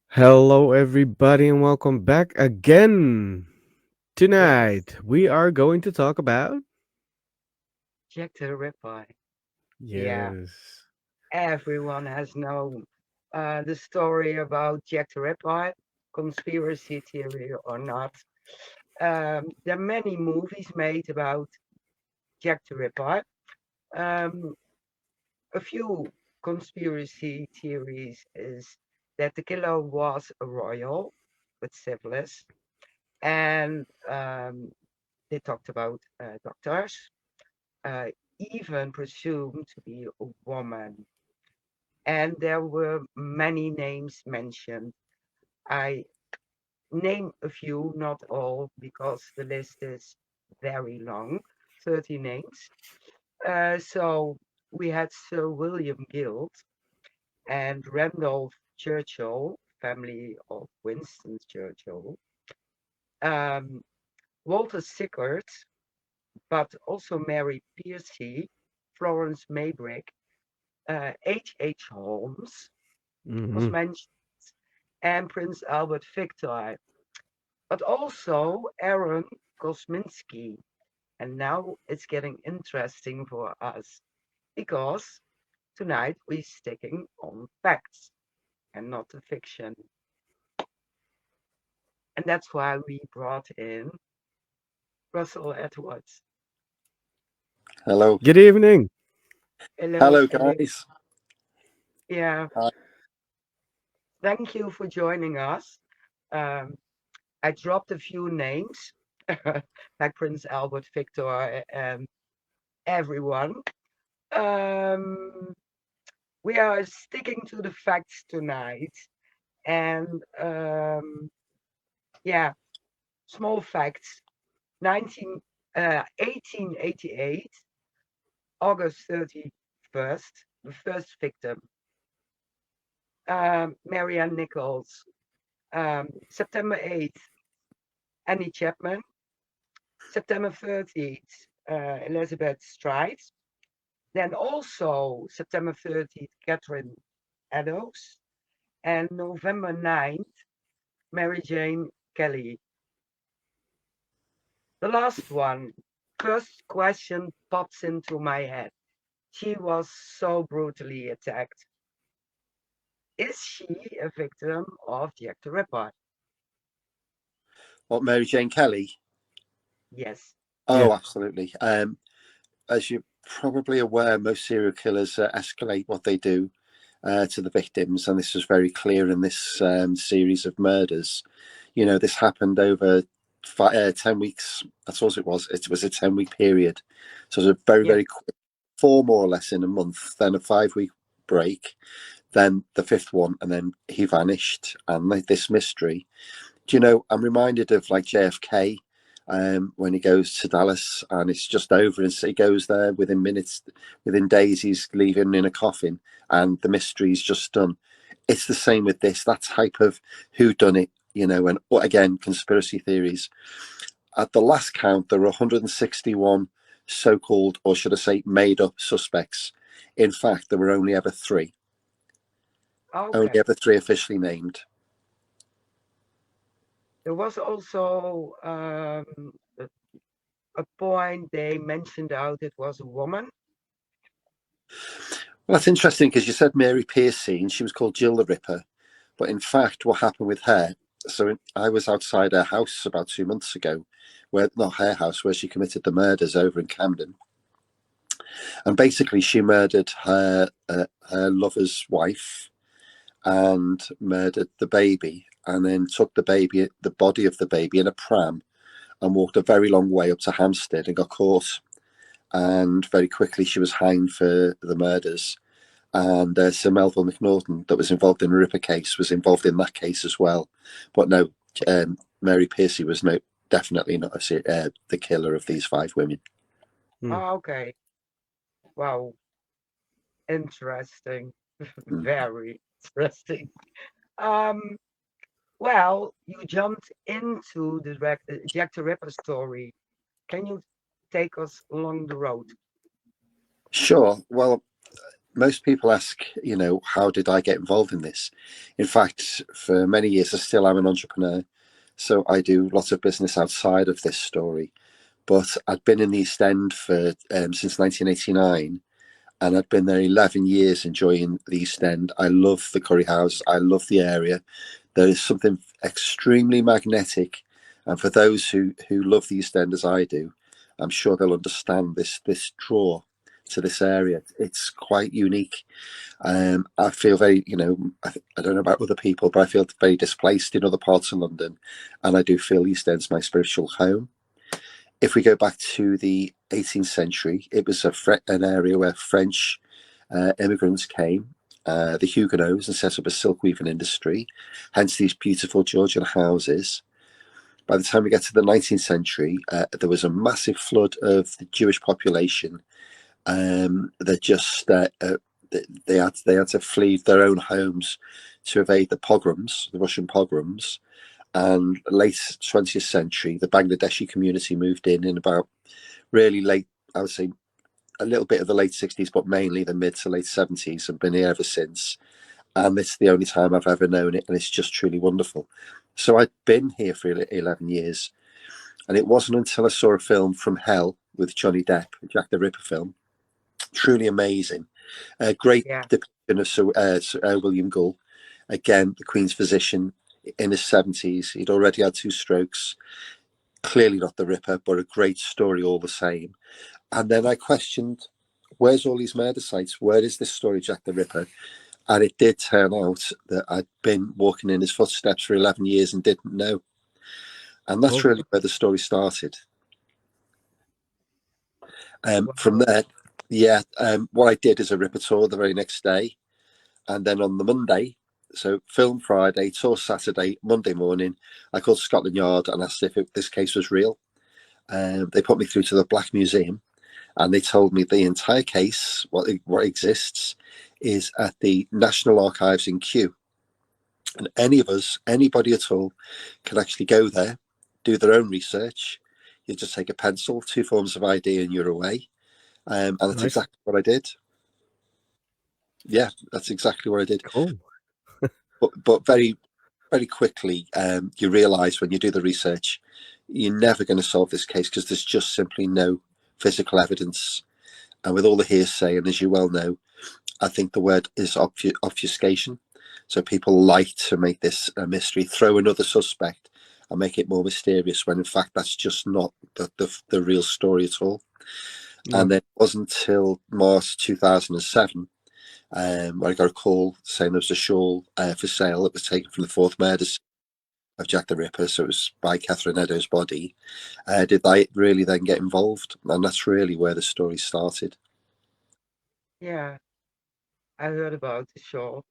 Hello, everybody, and welcome back again. Yes, Tonight, we are going to talk about. Jack the Ripper. Yeah, Yes. everyone has known the story about Jack the Ripper, conspiracy theory or not. There are many movies made about Jack the Ripper. Um, a few conspiracy theories is that the killer was a royal with syphilis, and they talked about doctors, uh, even presumed to be a woman. And there were many names mentioned. I name a few, not all, because the list is very long, 30 names. So we had Sir William Guild and Randolph Churchill, family of Winston Churchill, um, Walter Sickert, but also Mary Piercy, Florence Maybrick, H. Holmes was Hmm. mentioned, and Prince Albert Victor, but also Aaron Kosminski. And now it's getting interesting for us because tonight we're sticking on facts and not the fiction. And that's why we brought in Russell Edwards. Hello. Good evening. Hello, Hello, hello. guys. Yeah, Hi. thank you for joining us. Um, I dropped a few names like Prince Albert, Victor, and everyone. Um, we are sticking to the facts tonight, and yeah, small facts. 1888, August 31st, the first victim, Marianne Nichols. September 8th, Annie Chapman. September 30th, Elizabeth Stride. Then also September 30th, Catherine Eddowes. And November 9th, Mary Jane Kelly. The last one, first question pops into my head. She was so brutally attacked. Is she a victim of Jack the Ripper? What, Mary Jane Kelly? Yes. Yeah. Oh, absolutely. As you're probably aware, most serial killers escalate what they do to the victims, and this was very clear in this series of murders. You know, this happened over 10 weeks. That's all it was. It was a 10-week period. So it was a very, Yeah. very quick, four more or less in a month, then a 5-week break, then the fifth one, and then he vanished. And this mystery, do you know, I'm reminded of like JFK when he goes to Dallas and it's just over, and so he goes there within minutes, within days, he's leaving in a coffin, and the mystery's just done. It's the same with this, that type of who done it, you know, and again, conspiracy theories. At the last count, there were 161 so-called, or should I say, made-up suspects. In fact, there were only Okay. ever three officially named. There was also a, a point they mentioned out it was a woman. Well, that's interesting because you said Mary Piercy and she was called Jill the Ripper. But in fact, what happened with her, so I was outside her house about 2 months ago, where not her house, where she committed the murders over in Camden. And basically, she murdered her lover's wife and murdered the baby, and then took the body of the baby in a pram and walked a very long way up to Hampstead and got caught. And very quickly, she was hanged for the murders. And Sir Melville Macnaghten, that was involved in the Ripper case, was involved in that case as well. But no, Mary Piercy was definitely not the killer of these 5 women. Hmm. Oh, okay. Wow. Interesting. Mm. Very interesting. Um, well, you jumped into the Jack the Ripper story. Can you take us along the road? Sure. Well, most people ask, how did I get involved in this? In fact, for many years, I still am an entrepreneur. So I do lots of business outside of this story. But I'd been in the East End since 1989, and I'd been there 11 years enjoying the East End. I love the curry house. I love the area. There is something extremely magnetic. And for those who love the East End as I do, I'm sure they'll understand this draw to this area. It's quite unique. I feel very, I don't know about other people, but I feel very displaced in other parts of London. And I do feel East End's my spiritual home. If we go back to the 18th century, it was an area where French immigrants came, the Huguenots, and set up a silk weaving industry, hence these beautiful Georgian houses. By the time we get to the 19th century, there was a massive flood of the Jewish population that just they had to flee their own homes to evade the pogroms, the Russian pogroms. And late 20th century, the Bangladeshi community moved in about really late, I would say a little bit of the late 60s, but mainly the mid to late 70s, and been here ever since. And it's the only time I've ever known it, and it's just truly wonderful. So I'd been here for 11 years, and it wasn't until I saw a film From Hell with Johnny Depp, a Jack the Ripper film, truly amazing. A great Yeah, depiction of Sir William Gull, again, the Queen's physician in his 70s. He'd already had 2 strokes, clearly not the Ripper, but a great story all the same. And then I questioned, where's all these murder sites? Where is this story, Jack the Ripper? And it did turn out that I'd been walking in his footsteps for 11 years and didn't know. And that's Oh, really where the story started. From wow. there, yeah, what I did is a Ripper tour the very next day. And then on the Monday, so film Friday, tour Saturday, Monday morning, I called Scotland Yard and asked if this case was real. They put me through to the Black Museum, and they told me the entire case, what exists, is at the National Archives in Kew. And any of us, anybody at all, can actually go there, do their own research. You just take a pencil, 2 forms of ID, and you're away. And that's nice. exactly what I did. Yeah, that's exactly what I did. Cool. But very, very quickly, you realise when you do the research, you're never going to solve this case because there's just simply no physical evidence. And with all the hearsay, and as you well know, I think the word is obfuscation. So people like to make this a mystery, throw another suspect, and make it more mysterious, when in fact that's just not the real story at all. Yeah. And then it wasn't until March 2007 where I got a call saying there was a shawl for sale that was taken from the fourth murder of Jack the Ripper. So it was by Catherine Eddowes' body. Did I really then get involved? And that's really where the story started. Yeah, I heard about the show.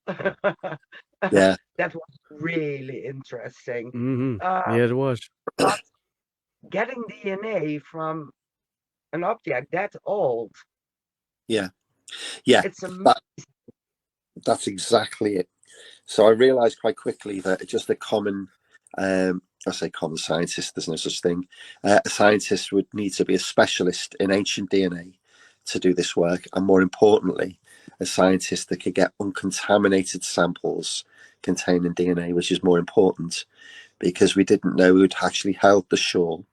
Yeah, That was really interesting. Mm-hmm. Um, Yeah, it was. but getting DNA from an object that old, yeah, yeah. it's a That that's exactly it. So I realised quite quickly that just a common, I say common scientist, there's no such thing. A scientist would need to be a specialist in ancient DNA to do this work, and more importantly, a scientist that could get uncontaminated samples containing DNA, which is more important because we didn't know who'd actually held the shawl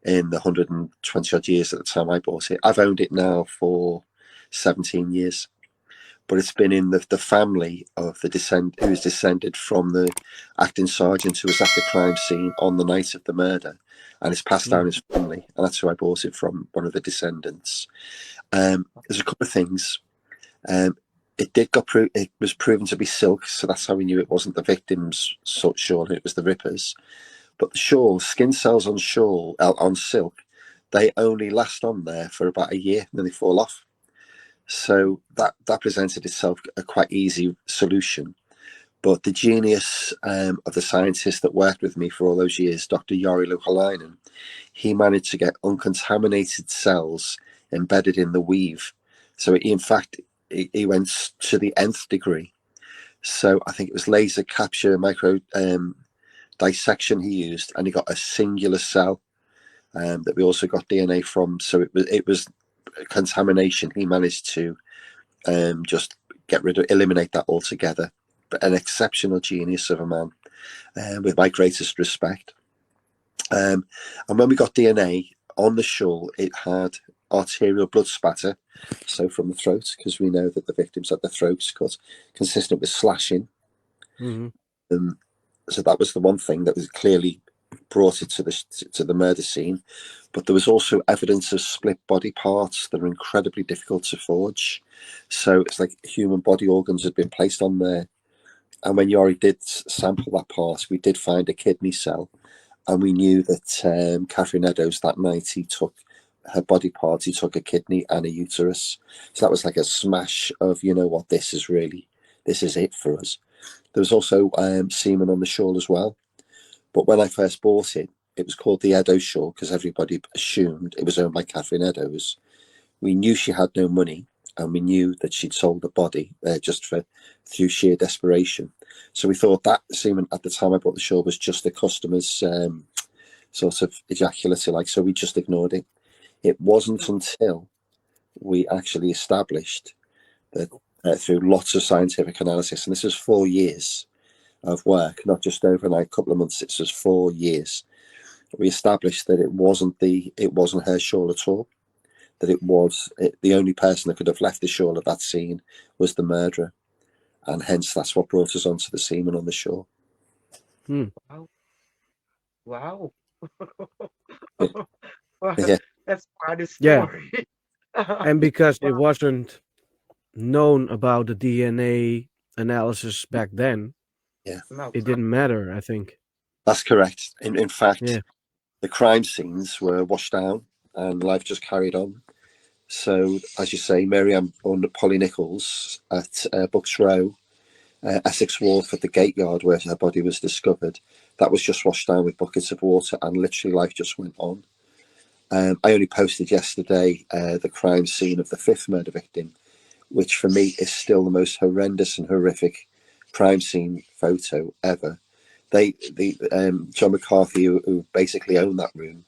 in the 120 odd years at the time I bought it. I've owned it now for 17 years. but it's been in the family of who is descended from the acting sergeant who was at the crime scene on the night of the murder, and it's passed down his family, and that's who I bought it from, one of the descendants. There's a couple of things. It was proven to be silk, so that's how we knew it wasn't the victim's shawl, it was the Ripper's. But the shawl, skin cells on silk, they only last on there for about a year, and then they fall off. So that presented itself a quite easy solution. But the genius of the scientist that worked with me for all those years, Dr. Jari Luhalainen, he managed to get uncontaminated cells embedded in the weave. So in fact, he went to the nth degree. So I think it was laser capture micro dissection he used, and he got a singular cell that we also got DNA from. So it was contamination. He managed to just eliminate that altogether. But an exceptional genius of a man, with my greatest respect. And when we got DNA on the shawl, it had arterial blood spatter, so from the throat, because we know that the victims had their throats cut, consistent with slashing. So that was the one thing that was clearly brought it to the murder scene. But there was also evidence of split body parts that are incredibly difficult to forge. So it's like human body organs had been placed on there. And when Yori did sample that part, we did find a kidney cell. And we knew that Catherine Eddowes, that night, he took her body parts, he took a kidney and a uterus. So that was like a smash of, you know what, this is it for us. There was also semen on the shawl as well. But when I first bought it, it was called the Eddowes shawl because everybody assumed it was owned by Catherine Eddowes. We knew she had no money, and we knew that she'd sold the body through sheer desperation. So we thought that semen at the time I bought the shawl was just the customer's sort of ejaculate, so we just ignored it. It wasn't until we actually established that through lots of scientific analysis, and this was 4 years of work, not just overnight, couple of months. This was 4 years. We established that it wasn't her shawl at all. That the only person that could have left the shawl at that scene was the murderer, and hence that's what brought us onto the semen on the shawl. Wow. Wow. Well, Yeah, that's quite a Yeah, story. and because it Wow. wasn't known about the DNA analysis back then, yeah, No, it didn't matter, I think. that's correct. In Yeah. fact, the crime scenes were washed down, and life just carried on. So, as you say, Miriam and Polly Nichols at Bucks Row, Essex Wharf at the Gate Yard where her body was discovered, that was just washed down with buckets of water, and literally life just went on. I only posted yesterday the crime scene of the 5th murder victim, which for me is still the most horrendous and horrific crime scene photo ever. John McCarthy, who basically owned that room,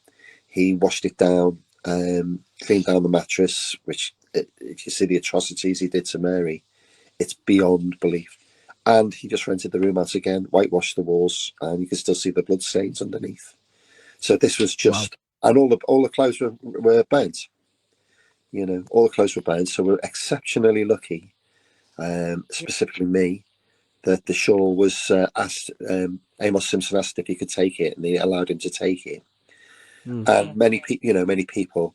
he washed it down, cleaned down the mattress, which, if you see the atrocities he did to Mary, it's beyond belief. And he just rented the room out again, whitewashed the walls, and you can still see the blood stains underneath. So this was just, and all the clothes were burnt. You know, all the clothes were burnt. So we're exceptionally lucky, specifically me, that the shawl was asked. Amos Simpson asked if he could take it, and they allowed him to take it. And many people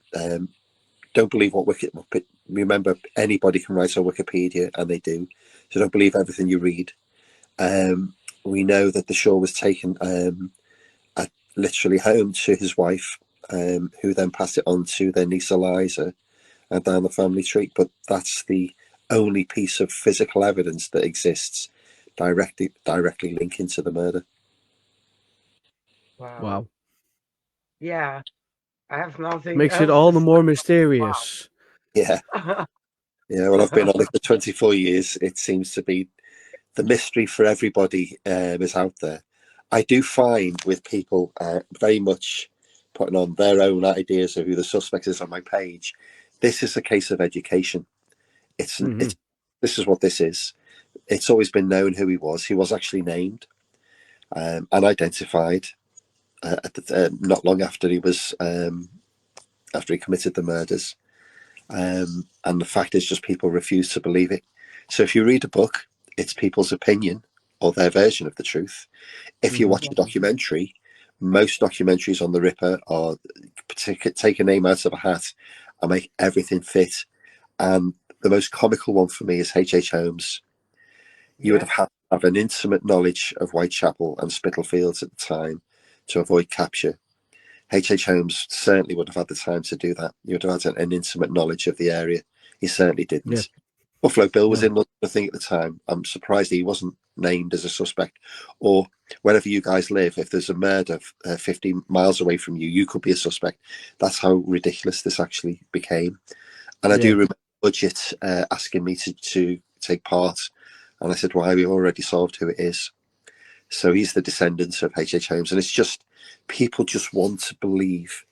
don't believe what Wikipedia. Remember, anybody can write on Wikipedia, and they do. So don't believe everything you read. We know that the shawl was taken literally home to his wife, who then passed it on to their niece Eliza, and down the family tree. But that's the only piece of physical evidence that exists directly linking to the murder. Wow. Wow. Yeah, I have nothing Makes it else all to the say. more mysterious. Yeah, yeah. Well, I've been on it for 24 years. It seems to be the mystery for everybody is out there. I do find with people very much putting on their own ideas of who the suspect is on my page. This is a case of education. It's this is what this is. It's always been known who he was. He was actually named and identified not long after after he committed the murders. And the fact is, just people refuse to believe it. So if you read a book, it's people's opinion or their version of the truth. If you watch a documentary, most documentaries on the Ripper are take a name out of a hat and make everything fit. And the most comical one for me is H.H. Holmes. You would have had to have an intimate knowledge of Whitechapel and Spitalfields at the time to avoid capture. H.H. Holmes certainly would have had the time to do that. You would have had an intimate knowledge of the area. He certainly didn't. Yeah. Buffalo Bill was No. in London, I think, at the time. I'm surprised he wasn't named as a suspect. Or wherever you guys live, if there's a murder 50 miles away from you, you could be a suspect. That's how ridiculous this actually became. And I do remember Budget asking me to take part. And I said, why? We've already solved who it is. So he's the descendant of H.H. Holmes. And it's just, people just want to believe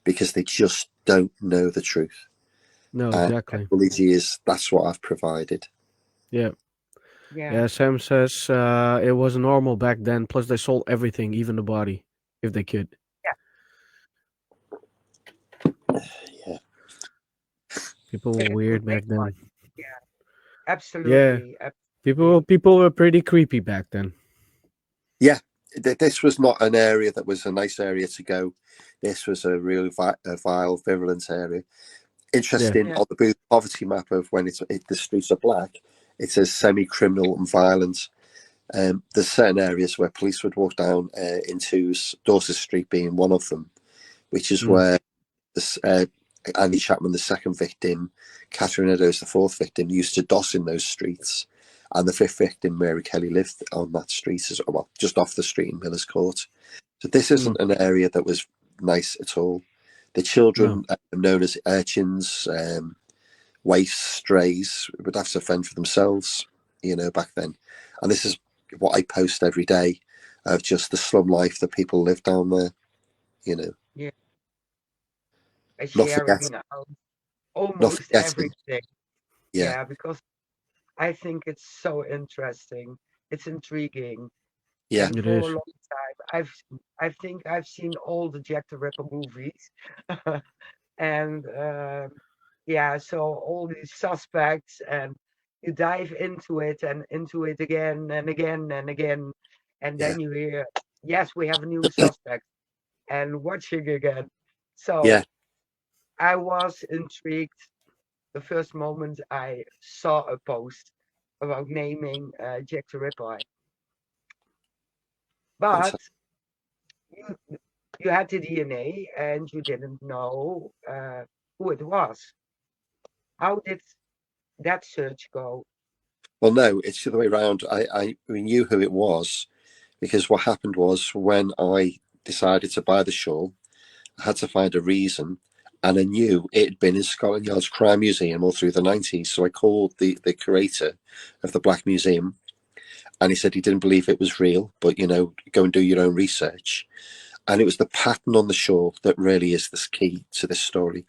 because they just don't know the truth. No, exactly. That's what I've provided. Yeah. Yeah. Yeah, Sam says it was normal back then. Plus, they sold everything, even the body, if they could. Yeah. People were It would weird make back then. money. Yeah. Absolutely. People were pretty creepy back then. Yeah, this was not an area that was a nice area to go. This was a really vile, virulent area. Interesting, Yeah. on the Booth poverty map of when the streets are black, it says semi-criminal and violent. There's certain areas where police would walk down into Dorset Street being one of them, which is where this, Andy Chapman, the second victim, Catherine Eddowes, the fourth victim, used to doss in those streets. And the fifth victim, Mary Kelly, lived on that street, well, just off the street in Miller's Court. So this isn't an area that was nice at all. The children, known as urchins, waifs, strays, would have to fend for themselves, back then. And this is what I post every day of just the slum life that people live down there, Yeah. Not Sharing forgetting, almost everything. Yeah. Because I think it's so interesting. It's intriguing. Yeah. And It for is. a long time, I think I've seen all the Jack the Ripper movies. And so all these suspects, and you dive into it and into it again and again and again. And then you hear, yes, we have a new suspect, and watching again. So Yeah. I was intrigued the first moment I saw a post about naming Jack the Ripper. But you, you had the DNA and you didn't know who it was. How did that search go? Well, no, it's the other way around. We knew who it was because what happened was when I decided to buy the shawl, I had to find a reason. And I knew it had been in Scotland Yard's Crime Museum all through the 90s. So I called the curator of the Black Museum, and he said he didn't believe it was real, but, go and do your own research. And it was the pattern on the shawl that really is the key to this story.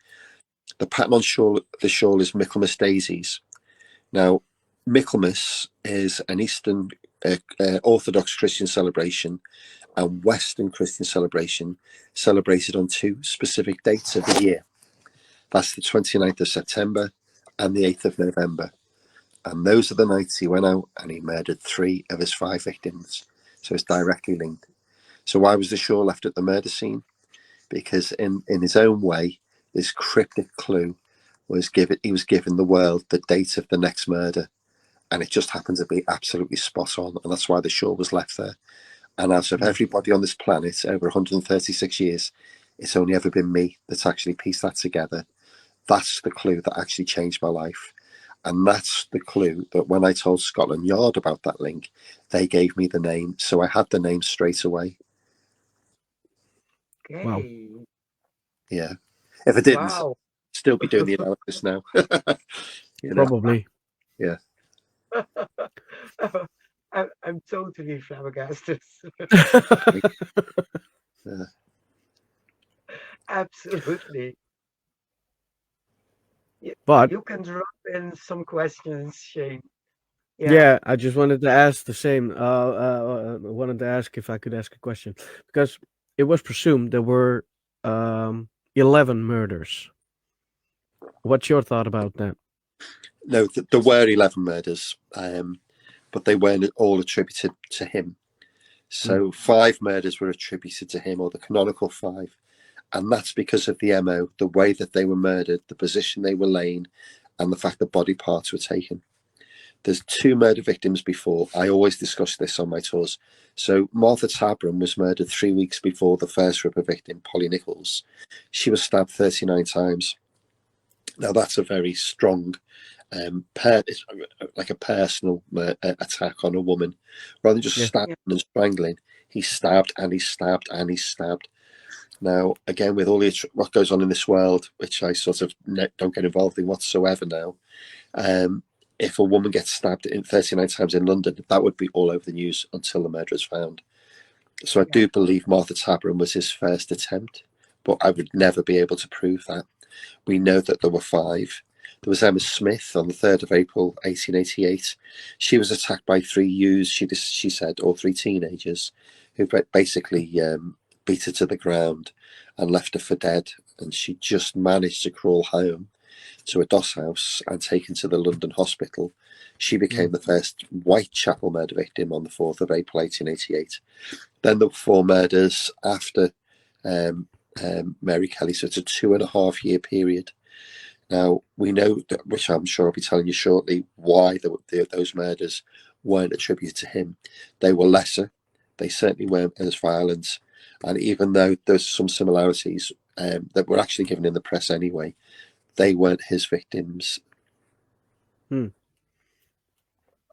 The pattern on the shawl is Michaelmas daisies. Now, Michaelmas is an Eastern Orthodox Christian celebration and Western Christian celebration celebrated on two specific dates of the year. That's the 29th of September and the 8th of November. And those are the nights he went out and he murdered 3 of his 5 victims. So it's directly linked. So why was the shawl left at the murder scene? Because in his own way, this cryptic clue he was given the world the date of the next murder. And it just happened to be absolutely spot on. And that's why the shawl was left there. And out of everybody on this planet over 136 years, it's only ever been me that's actually pieced that together. That's the clue that actually changed my life. And that's the clue that when I told Scotland Yard about that link, they gave me the name. So I had the name straight away. Okay. Wow. Yeah. If I didn't, Wow. I'd still be doing the analysis now. Probably. Yeah. I'm totally flabbergasted. Yeah. Absolutely. But You can drop in some questions, Shane. yeah, I just wanted to ask the same. Wanted to ask if I could ask a question because it was presumed there were 11 murders. What's your thought about that? No, there were 11 murders, but they weren't all attributed to him. So 5 murders were attributed to him, or the canonical 5. And that's because of the MO, the way that they were murdered, the position they were laying, and the fact that body parts were taken. There's 2 murder victims before. I always discuss this on my tours. So Martha Tabram was murdered 3 weeks before the first Ripper victim, Polly Nichols. She was stabbed 39 times. Now that's a very strong, like a personal attack on a woman. Rather than just stabbing and strangling, he stabbed and he stabbed and he stabbed. Now, again, with all what goes on in this world, which I sort of don't get involved in whatsoever now, if a woman gets stabbed 39 times in London, that would be all over the news until the murder is found. So I do believe Martha Tabram was his first attempt, but I would never be able to prove that. We know that there were 5. There was Emma Smith on the 3rd of April, 1888. She was attacked by 3 youths, she said, or 3 teenagers, who basically beat her to the ground and left her for dead. And she just managed to crawl home to a doss house and taken to the London hospital. She became the first Whitechapel murder victim on the 4th of April, 1888. Then there were 4 murders after Mary Kelly, so it's a 2.5-year period. Now, we know, that, which I'm sure I'll be telling you shortly, why those murders weren't attributed to him. They were lesser. They certainly weren't as violent. And even though there's some similarities that were actually given in the press anyway, they weren't his victims. That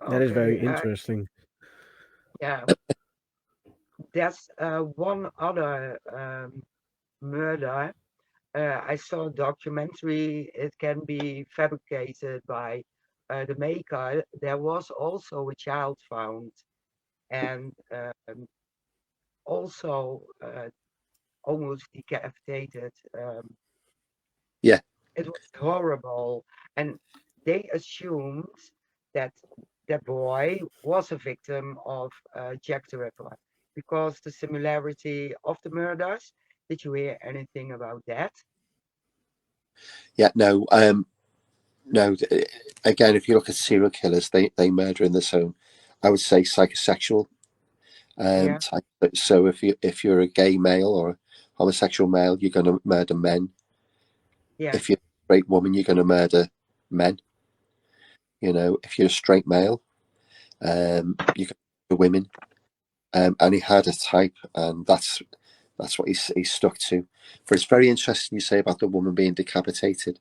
is very interesting. Yeah. There's one other murder. I saw a documentary. It can be fabricated by the maker. There was also a child found, and also almost decapitated. It was horrible, and they assumed that the boy was a victim of Jack the Ripper because the similarity of the murders. Did you hear anything about that? Yeah, no. No, again, if you look at serial killers, they murder in the zone. I would say psychosexual type. So if you're a gay male or a homosexual male, you're going to murder men. If you're a straight woman, you're going to murder men. If you're a straight male, you can murder women. And he had a type, and that's what he stuck to. But it's very interesting you say about the woman being decapitated.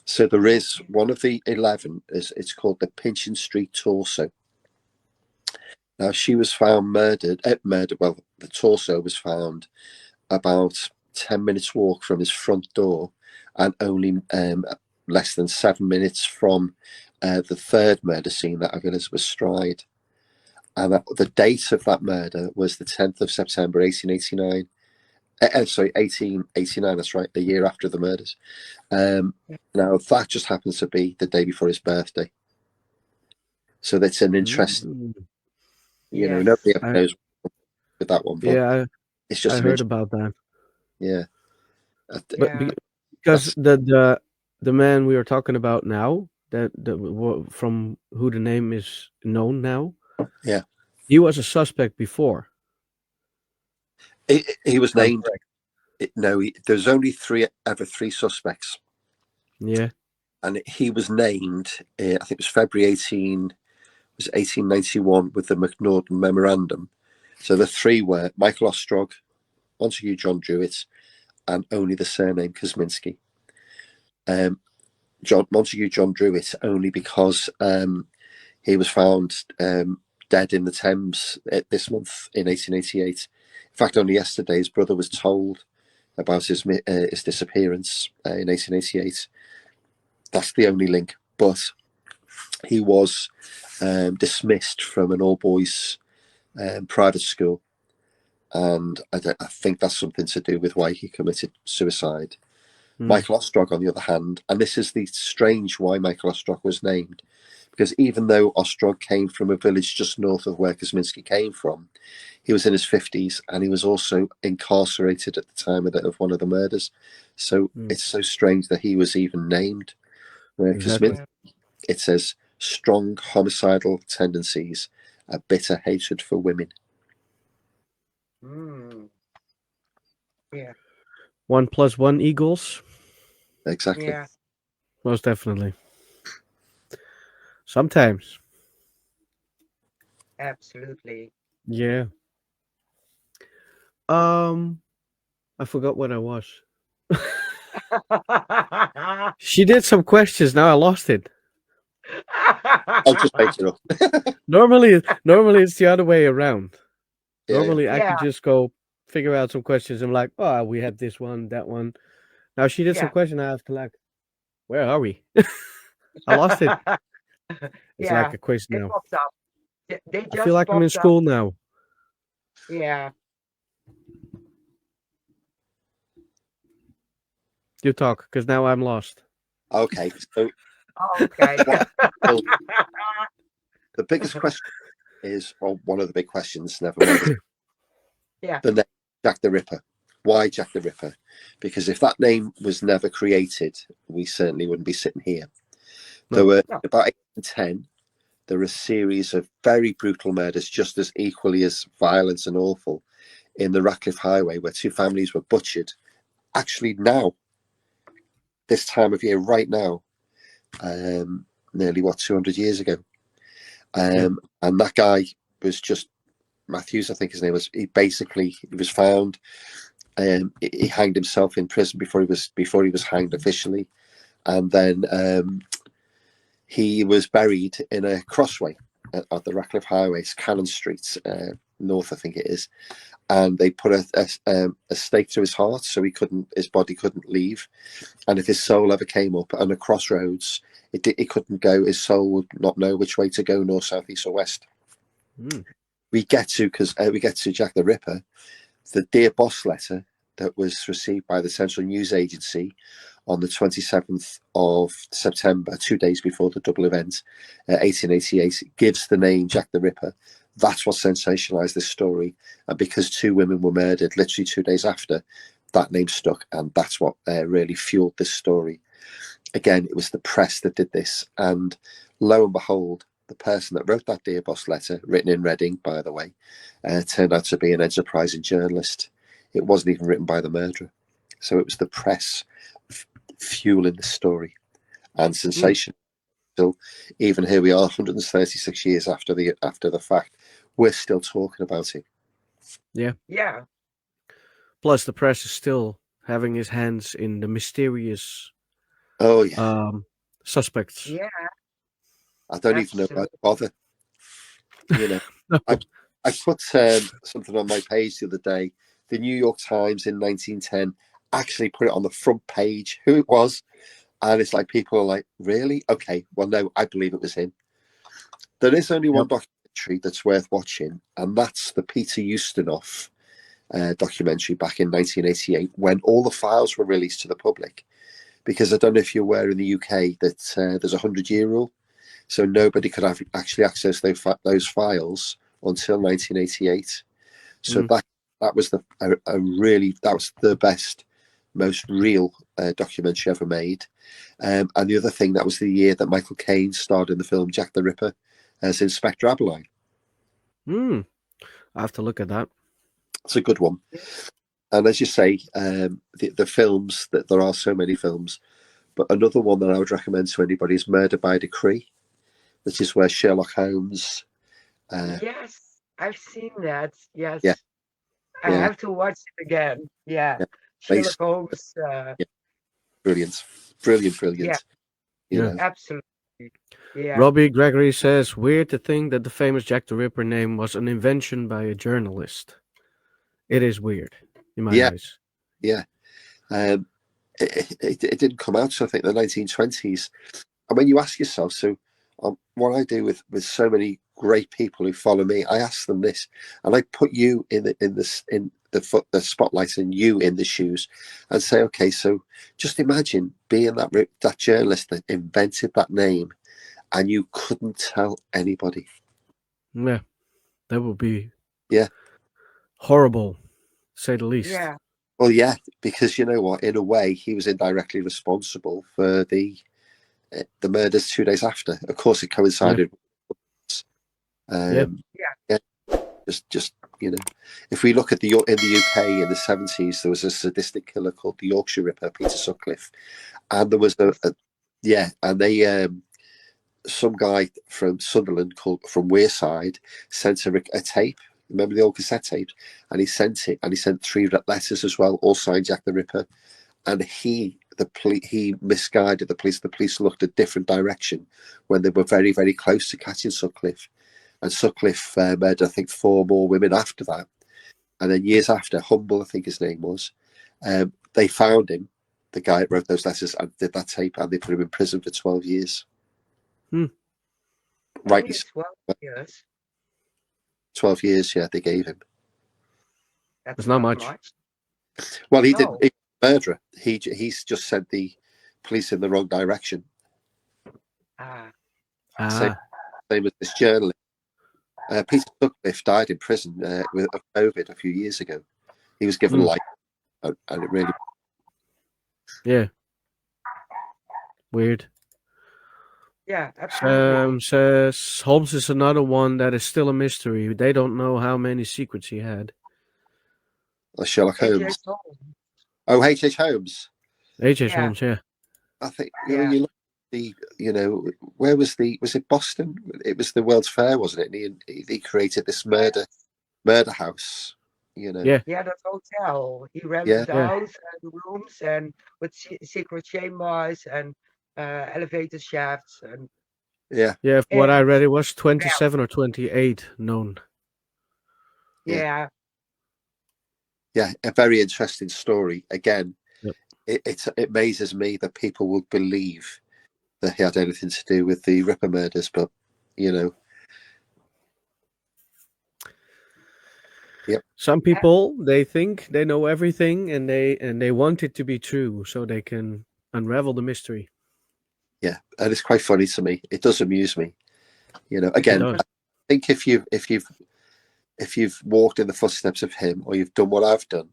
So there is one of the 11. It's called the Pinchin Street Torso. Now she was found murdered. Well, the torso was found about 10 minutes walk from his front door, and only less than 7 minutes from the 3rd murder scene, that of Elizabeth Stride. And the date of that murder was the 10th of September, 1889. 1889. That's right, the year after the murders. Now that just happens to be the day before his birthday. So that's an interesting. Nobody ever knows with that one. But it's just I heard about that. Yeah. But because the man we are talking about now, from who the name is known now, he was a suspect before. He was named. There's only 3 suspects. Yeah. And he was named. I think it was February 1891 with the Macnaghten Memorandum. So the 3 were Michael Ostrog, Montague John Druitt, and only the surname Kosminski. Montague John Druitt only because he was found dead in the Thames this month in 1888. In fact, only yesterday his brother was told about his disappearance in 1888. That's the only link. But he was dismissed from an all-boys private school, and I think that's something to do with why he committed suicide. Michael Ostrog, on the other hand, and this is the strange why Michael Ostrog was named, because even though Ostrog came from a village just north of where Kosminski came from, he was in his 50s, and he was also incarcerated at the time of one of the murders. So it's so strange that he was even named. Exactly. it says strong homicidal tendencies, a bitter hatred for women. Yeah. 1 + 1 equals. Exactly. Yeah. Most definitely. Sometimes. Absolutely. Yeah. I forgot what I was. She did some questions. Now I lost it. I'll just make it up. Normally it's the other way around. Yeah, Normally I Yeah. could just go figure out some questions. I'm like, oh, we have this one, that one. Now she did some Yeah. question. I have to like, where are we? I lost it. It's Yeah. like a quiz It now. popped up. They I feel just like I'm in popped up. school now. Yeah. You talk, because now I'm lost. Okay. So Okay. well, the biggest question is, or one of the big questions, never mind. Yeah. The name Jack the Ripper. Why Jack the Ripper? Because if that name was never created, we certainly wouldn't be sitting here. There were about 8 and 10. There were a series of very brutal murders, just as equally as violent and awful, in the Ratcliffe Highway, where 2 families were butchered. Actually, now, this time of year, right now, nearly 200 years ago. And that guy was just Matthews, I think his name was. He was found. He hanged himself in prison before he was hanged officially, and then he was buried in a crossway at the Ratcliffe Highway, Cannon Street, north, I think it is. And they put a stake through his heart, so his body couldn't leave. And if his soul ever came up on a crossroads, it couldn't go. His soul would not know which way to go, north, south, east, or west. We get to Jack the Ripper, the Dear Boss letter that was received by the Central News Agency on the 27th of September, 2 days before the double event, 1888, gives the name Jack the Ripper. That's what sensationalized this story. And because 2 women were murdered literally 2 days after, that name stuck. And that's what really fueled this story. Again, it was the press that did this. And lo and behold, the person that wrote that Dear Boss letter, written in Reading, by the way, turned out to be an enterprising journalist. It wasn't even written by the murderer. So it was the press fueling the story. And sensation. Still, even here we are, 136 years after the fact, we're still talking about it. Yeah. Yeah. Plus, the press is still having his hands in the mysterious suspects. Yeah. I don't even know why to bother. You know, I put something on my page the other day. The New York Times in 1910 actually put it on the front page who it was, and it's like people are like, really? Okay, well, no, I believe it was him. There is only one documentary that's worth watching, and that's the Peter Ustinov documentary back in 1988, when all the files were released to the public. Because I don't know if you're aware in the UK that there's a 100-year rule, so nobody could actually access those files until 1988. So that was the best, most real documentary ever made. And the other thing, that was the year that Michael Caine starred in the film Jack the Ripper as Inspector Abberline. I have to look at that. It's a good one. And as you say, the films, that there are so many films, but another one that I would recommend to anybody is Murder by Decree, which is where Sherlock Holmes. Yes, I've seen that. Yes. Yeah. I have to watch it again. Yeah. Sherlock Holmes. Brilliant. Yeah. You know. Absolutely. Yeah. Robbie Gregory says, weird to think that the famous Jack the Ripper name was an invention by a journalist. It is weird, in my eyes. Yeah. It didn't come out, so I think, the 1920s. And when you ask yourself, so what I do with so many great people who follow me, I ask them this, and I put you in the spotlight and you in the shoes, and say, okay, so just imagine being that journalist that invented that name, and you couldn't tell anybody. Yeah, that would be horrible, to say the least. Yeah. Well, yeah, because you know what? In a way, he was indirectly responsible for the the murders 2 days after. Of course, it coincided. Yeah, just if we look at in the UK in the 70s, there was a sadistic killer called the Yorkshire Ripper, Peter Sutcliffe, and there was some guy from Sunderland from Wearside sent a tape. Remember the old cassette tape? And he sent 3 letters as well, all signed Jack the Ripper. And he misguided the police. The police looked a different direction when they were very, very close to catching Sutcliffe. And Sutcliffe murdered, I think, 4 more women after that. And then years after, Humble, I think his name was, they found him, the guy that wrote those letters and did that tape, and they put him in prison for 12 years. Right. 12 years. 12 years, yeah, they gave him. That's not much. Well, he didn't. He was a murderer. He's just sent the police in the wrong direction. Same as this journalist. Peter Sutcliffe died in prison with COVID a few years ago. He was given life, and it really. Yeah. Weird. Yeah, absolutely. Says Holmes is another one that is still a mystery. They don't know how many secrets he had. Sherlock Holmes. Oh, H.H. Holmes. H.H. Holmes, yeah. I think when you look at where was it Boston? It was the World's Fair, wasn't it? And he created this murder house. Yeah, that hotel. He rented out and rooms and with secret chambers and elevator shafts and. Yeah. What I read, it was 27 or 28 known. Yeah, a very interesting story. Again, it amazes me that people would believe that he had anything to do with the Ripper murders, but Some people, they think they know everything, and they want it to be true so they can unravel the mystery. Yeah, and it's quite funny to me. It does amuse me. Again, I think if you've walked in the footsteps of him, or you've done what I've done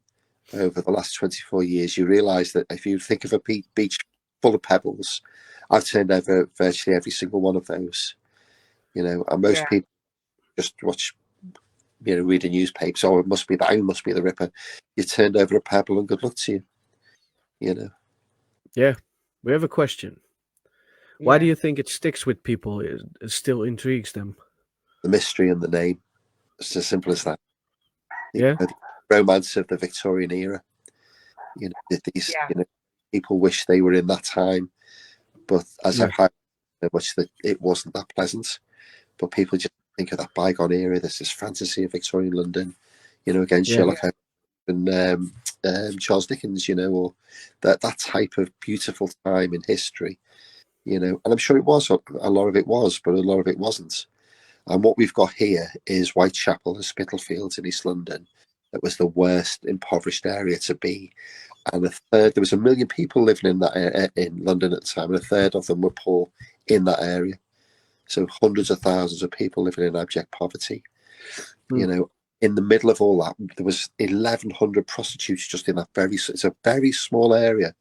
over the last 24 years, you realise that if you think of a beach full of pebbles, I've turned over virtually every single one of those. And most people just watch, read a newspaper. Oh, it must be the Ripper. You turned over a pebble, and good luck to you. Yeah, we have a question. Why do you think it sticks with people? It still intrigues them. The mystery and the name. It's as simple as that. The romance of the Victorian era. People wish they were in that time, but as I've had much that it wasn't that pleasant. But people just think of that bygone era. There's this fantasy of Victorian London, again Sherlock Holmes and Charles Dickens, or that type of beautiful time in history. And I'm sure it was, a lot of it was, but a lot of it wasn't. And what we've got here is Whitechapel and Spitalfields in East London. That was the worst impoverished area to be. And there was 1 million people living in that in London at the time, and a third of them were poor in that area. So hundreds of thousands of people living in abject poverty. In the middle of all that, there was 1,100 prostitutes just in that it's a very small area.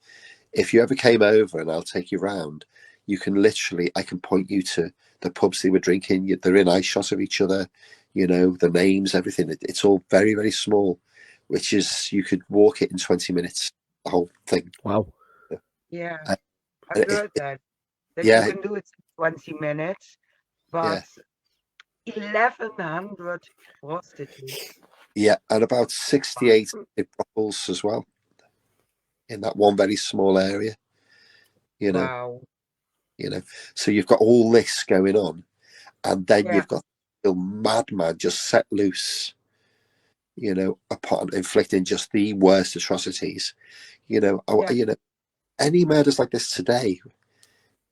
If you ever came over, and I'll take you round, you can I can point you to the pubs they were drinking. They're in eye shot of each other, the names, everything. It's all very, very small, which is, you could walk it in 20 minutes, the whole thing. Wow. Yeah. I heard that you can do it in 20 minutes, but 1,100 prostitutes. Yeah, and about 68 brothels as well in that one very small area. Wow. So you've got all this going on, and then you've got the madman just set loose, upon inflicting just the worst atrocities. Any murders like this today,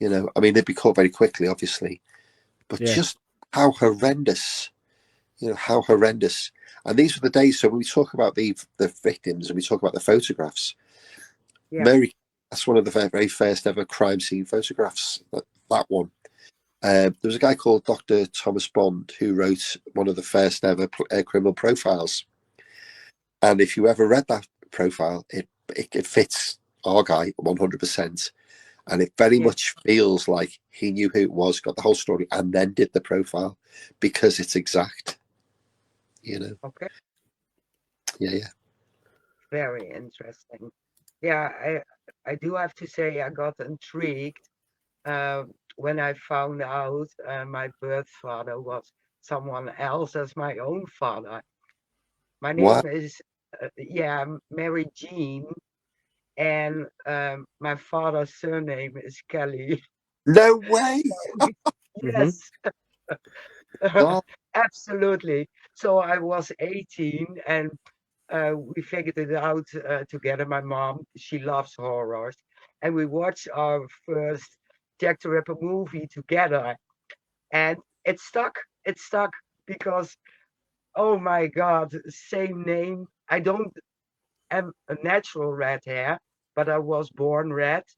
they'd be caught very quickly, obviously, but just how horrendous, how horrendous. And these were the days. So when we talk about the victims and we talk about the photographs, Mary, that's one of the very, very first ever crime scene photographs. That one. There was a guy called Dr. Thomas Bond who wrote one of the first ever criminal profiles. And if you ever read that profile, it fits our guy 100%. And it very much feels like he knew who it was, got the whole story, and then did the profile because it's exact. Okay. Yeah. Very interesting. Yeah, I do have to say I got intrigued when I found out my birth father was someone else as my own father. My Wow. name is Mary Jean, and my father's surname is Kelly. No way. Yes, God. absolutely. So I was 18 and we figured it out together. My mom, she loves horrors. And we watched our first Jack the Ripper movie together. And it stuck. It stuck because, oh my God, same name. I don't am a natural red hair, but I was born red. Wow.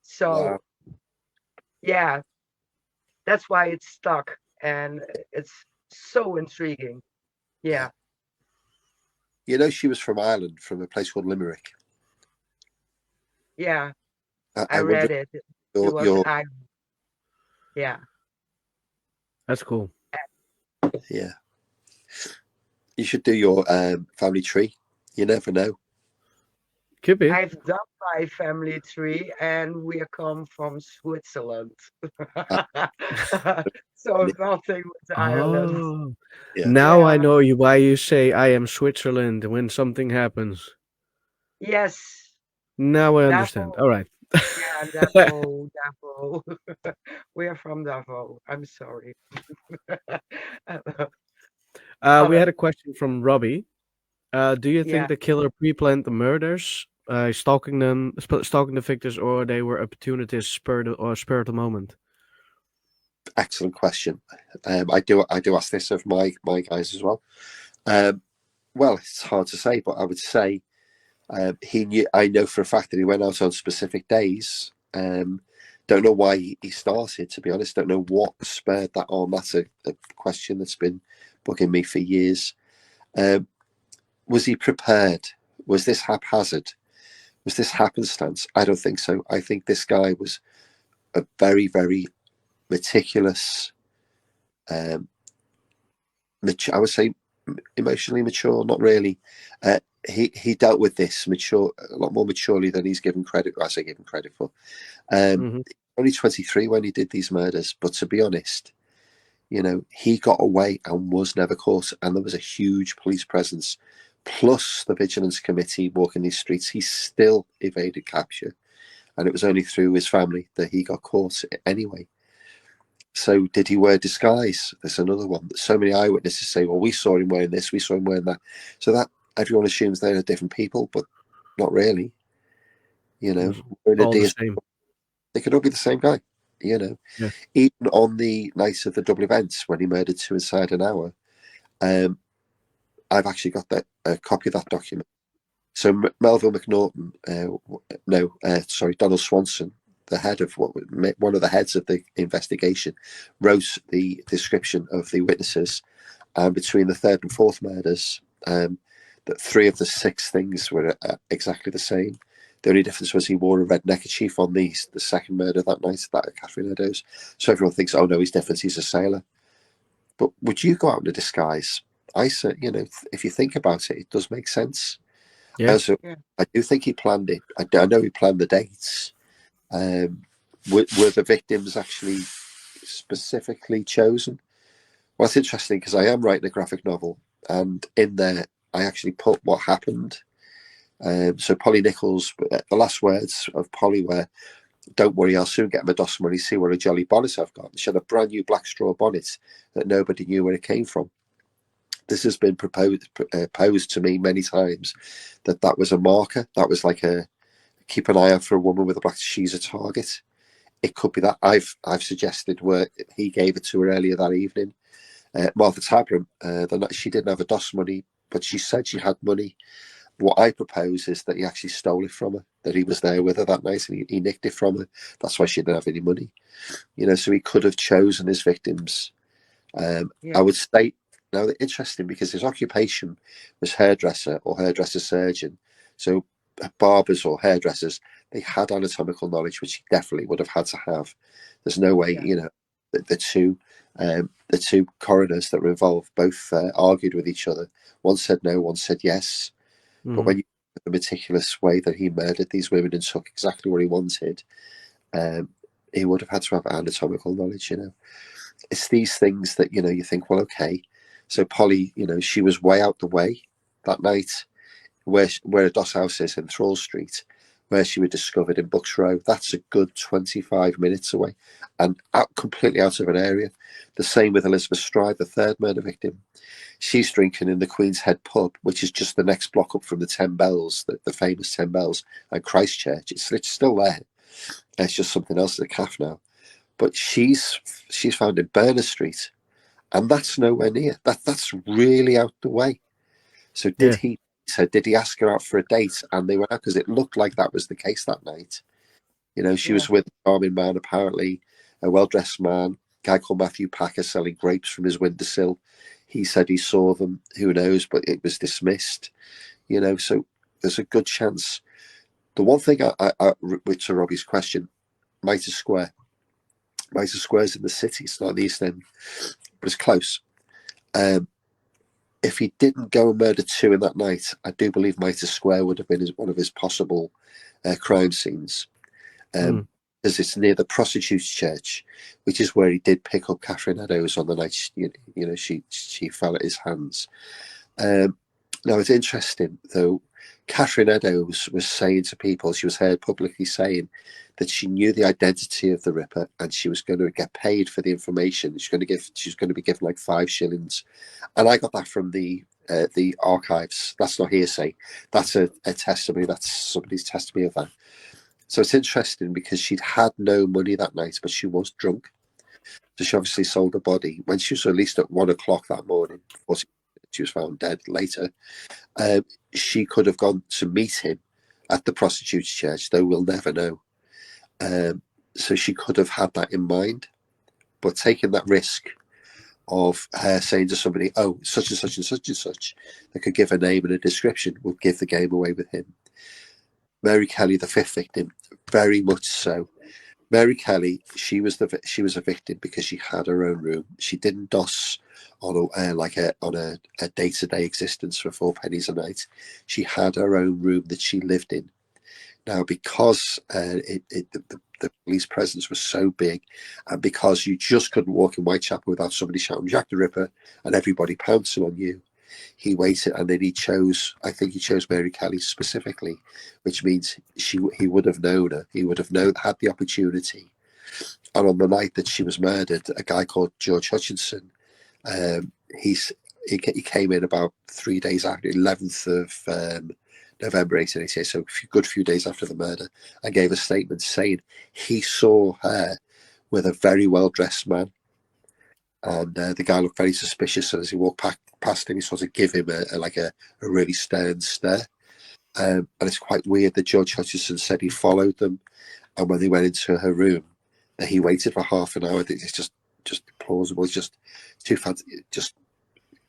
So yeah, that's why it stuck. And it's so intriguing. Yeah. She was from Ireland, from a place called Limerick. Yeah. I I wonder read it. It if was your I. Yeah. That's cool. yeah. You should do your family tree. You never know. Could be. I've done my family tree and we come from Switzerland. So nothing with Ireland. Oh, Yeah. now I Yeah. know why you say I am Switzerland when something happens. Yes. Now I understand. Davos. All right. Yeah, Davos. Davos. We're from Davos. I'm sorry. We Other. had a question from Robbie. Do you think Yeah. the killer pre-planned the murders, stalking stalking the victims, or they were opportunists spur the moment? Excellent question. I do ask this of my guys as well. Well, it's hard to say, but I would say he knew. I know for a fact that he went out on specific days. Don't know why he started. To be honest, don't know what spurred that on. That's a question that's been bugging me for years. Was he prepared? Was this haphazard? Was this happenstance? I don't think so. I think this guy was a very, very meticulous, I would say emotionally mature, not really. He dealt with this a lot more maturely than he's given credit. I say given credit for. Only 23 when he did these murders, but to be honest, he got away and was never caught, and there was a huge police presence. Plus the vigilance committee walking these streets, he still evaded capture, and it was only through his family that he got caught anyway. So did he wear disguise? There's another one. So many eyewitnesses say, well, we saw him wearing this, we saw him wearing that. So that everyone assumes they're different people, but not really. All the same. They could all be the same guy. Yeah. Even on the night of the double events when he murdered two inside an hour, I've actually got a copy of that document. So Melville McNaughton, Donald Swanson, the head of one of the heads of the investigation, wrote the description of the witnesses, and between the third and fourth murders, that 3 of the 6 things were exactly the same. The only difference was he wore a red neckerchief on the second murder that night, that of Catherine Eddowes. So everyone thinks, oh no, he's different, he's a sailor. But would you go out in a disguise? I said, if you think about it, it does make sense. Yeah. I do think he planned it. I know he planned the dates. Were the victims actually specifically chosen? Well, it's interesting because I am writing a graphic novel, and in there I actually put what happened. So Polly Nichols, the last words of Polly were, "Don't worry, I'll soon get my DOS money, see what a jolly bonnet I've got." She had a brand new black straw bonnet that nobody knew where it came from. This has been posed to me many times that was a marker. That was like a keep an eye out for a woman with a black. She's a target. It could be that I've suggested where he gave it to her earlier that evening. Martha Tabram, she didn't have a DOS money, but she said she had money. What I propose is that he actually stole it from her, that he was there with her that night and he nicked it from her. That's why she didn't have any money. So he could have chosen his victims. I would state, now, interesting because his occupation was hairdresser or hairdresser surgeon. So barbers or hairdressers, They had anatomical knowledge, which he definitely would have had to have. There's no way, the two coroners that were involved both argued with each other. One said no, one said yes. Mm-hmm. But when you look at the meticulous way that he murdered these women and took exactly what he wanted, he would have had to have anatomical knowledge. It's these things that you think, well, okay. So Polly, she was way out the way that night, where a Doss house is in Thrall Street, where she was discovered in Bucks Row. That's a good 25 minutes away, and completely out of an area. The same with Elizabeth Stride, the third murder victim. She's drinking in the Queen's Head pub, which is just the next block up from the 10 Bells, the famous 10 Bells, and Christchurch. It's still there. It's just something else at the calf now. But she's found in Berners Street, and that's nowhere near. That's really out the way. So did he ask her out for a date, and they went out? Because it looked like that was the case that night. She was with a charming man, apparently, a well-dressed man, a guy called Matthew Packer, selling grapes from his windowsill. He said he saw them. Who knows? But it was dismissed. So there's a good chance. The one thing which to Robbie's question, Mitre Square. Mitre Square's in the city. It's not in the East End, but it's close. If he didn't go and murder two in that night, I do believe Mitre Square would have been one of his possible crime scenes. As it's near the Prostitutes' Church, which is where he did pick up Catherine Eddowes on the night she fell at his hands. Now it's interesting though. Catherine Eddowes was saying to people, she was heard publicly saying that she knew the identity of the Ripper and she was going to get paid for the information. She's going to be given like 5 shillings, and I got that from the archives. That's not hearsay. That's a testimony. That's somebody's testimony of that. So it's interesting because she'd had no money that night, but she was drunk. So she obviously sold her body when she was released at 1 o'clock that morning. She was found dead later. She could have gone to meet him at the Prostitutes' Church, though we'll never know. So she could have had that in mind, but taking that risk of her saying to somebody, oh, such and such and such and such, that could give a name and a description, would give the game away with him. Mary Kelly, the 5th victim, very much so. Mary Kelly, she was a victim because she had her own room. She didn't doss on a day-to-day existence for 4 pennies a night. She had her own room that she lived in. Now, because the police presence was so big, and because you just couldn't walk in Whitechapel without somebody shouting Jack the Ripper and everybody pouncing on you, he waited, and then he chose Mary Kelly specifically, which means he would have known her. He would have had the opportunity. And on the night that she was murdered, a guy called George Hutchinson, he came in about 3 days after, 11th of November 1888, so a good few days after the murder, and gave a statement saying he saw her with a very well-dressed man. And the guy looked very suspicious, and as he walked past him, he sort of gave him a really stern stare. And it's quite weird that George Hutchinson said he followed them, and when they went into her room, that he waited for half an hour. I think it's just plausible. It's just too fancy.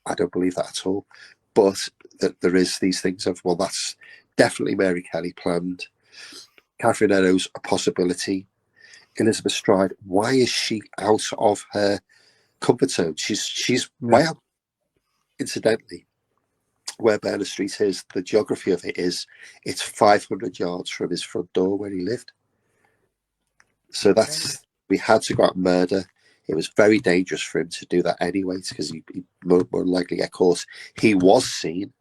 I don't believe that at all. But that there is these things of, well, that's definitely Mary Kelly planned. Catherine Eddowes, a possibility. Elizabeth Stride, why is she out of her comfort zone? She's way out. Incidentally, where Berners Street is, the geography of it is, it's 500 yards from his front door where he lived. So we had to go out and murder. It was very dangerous for him to do that anyway, because he more likely get caught. He was seen,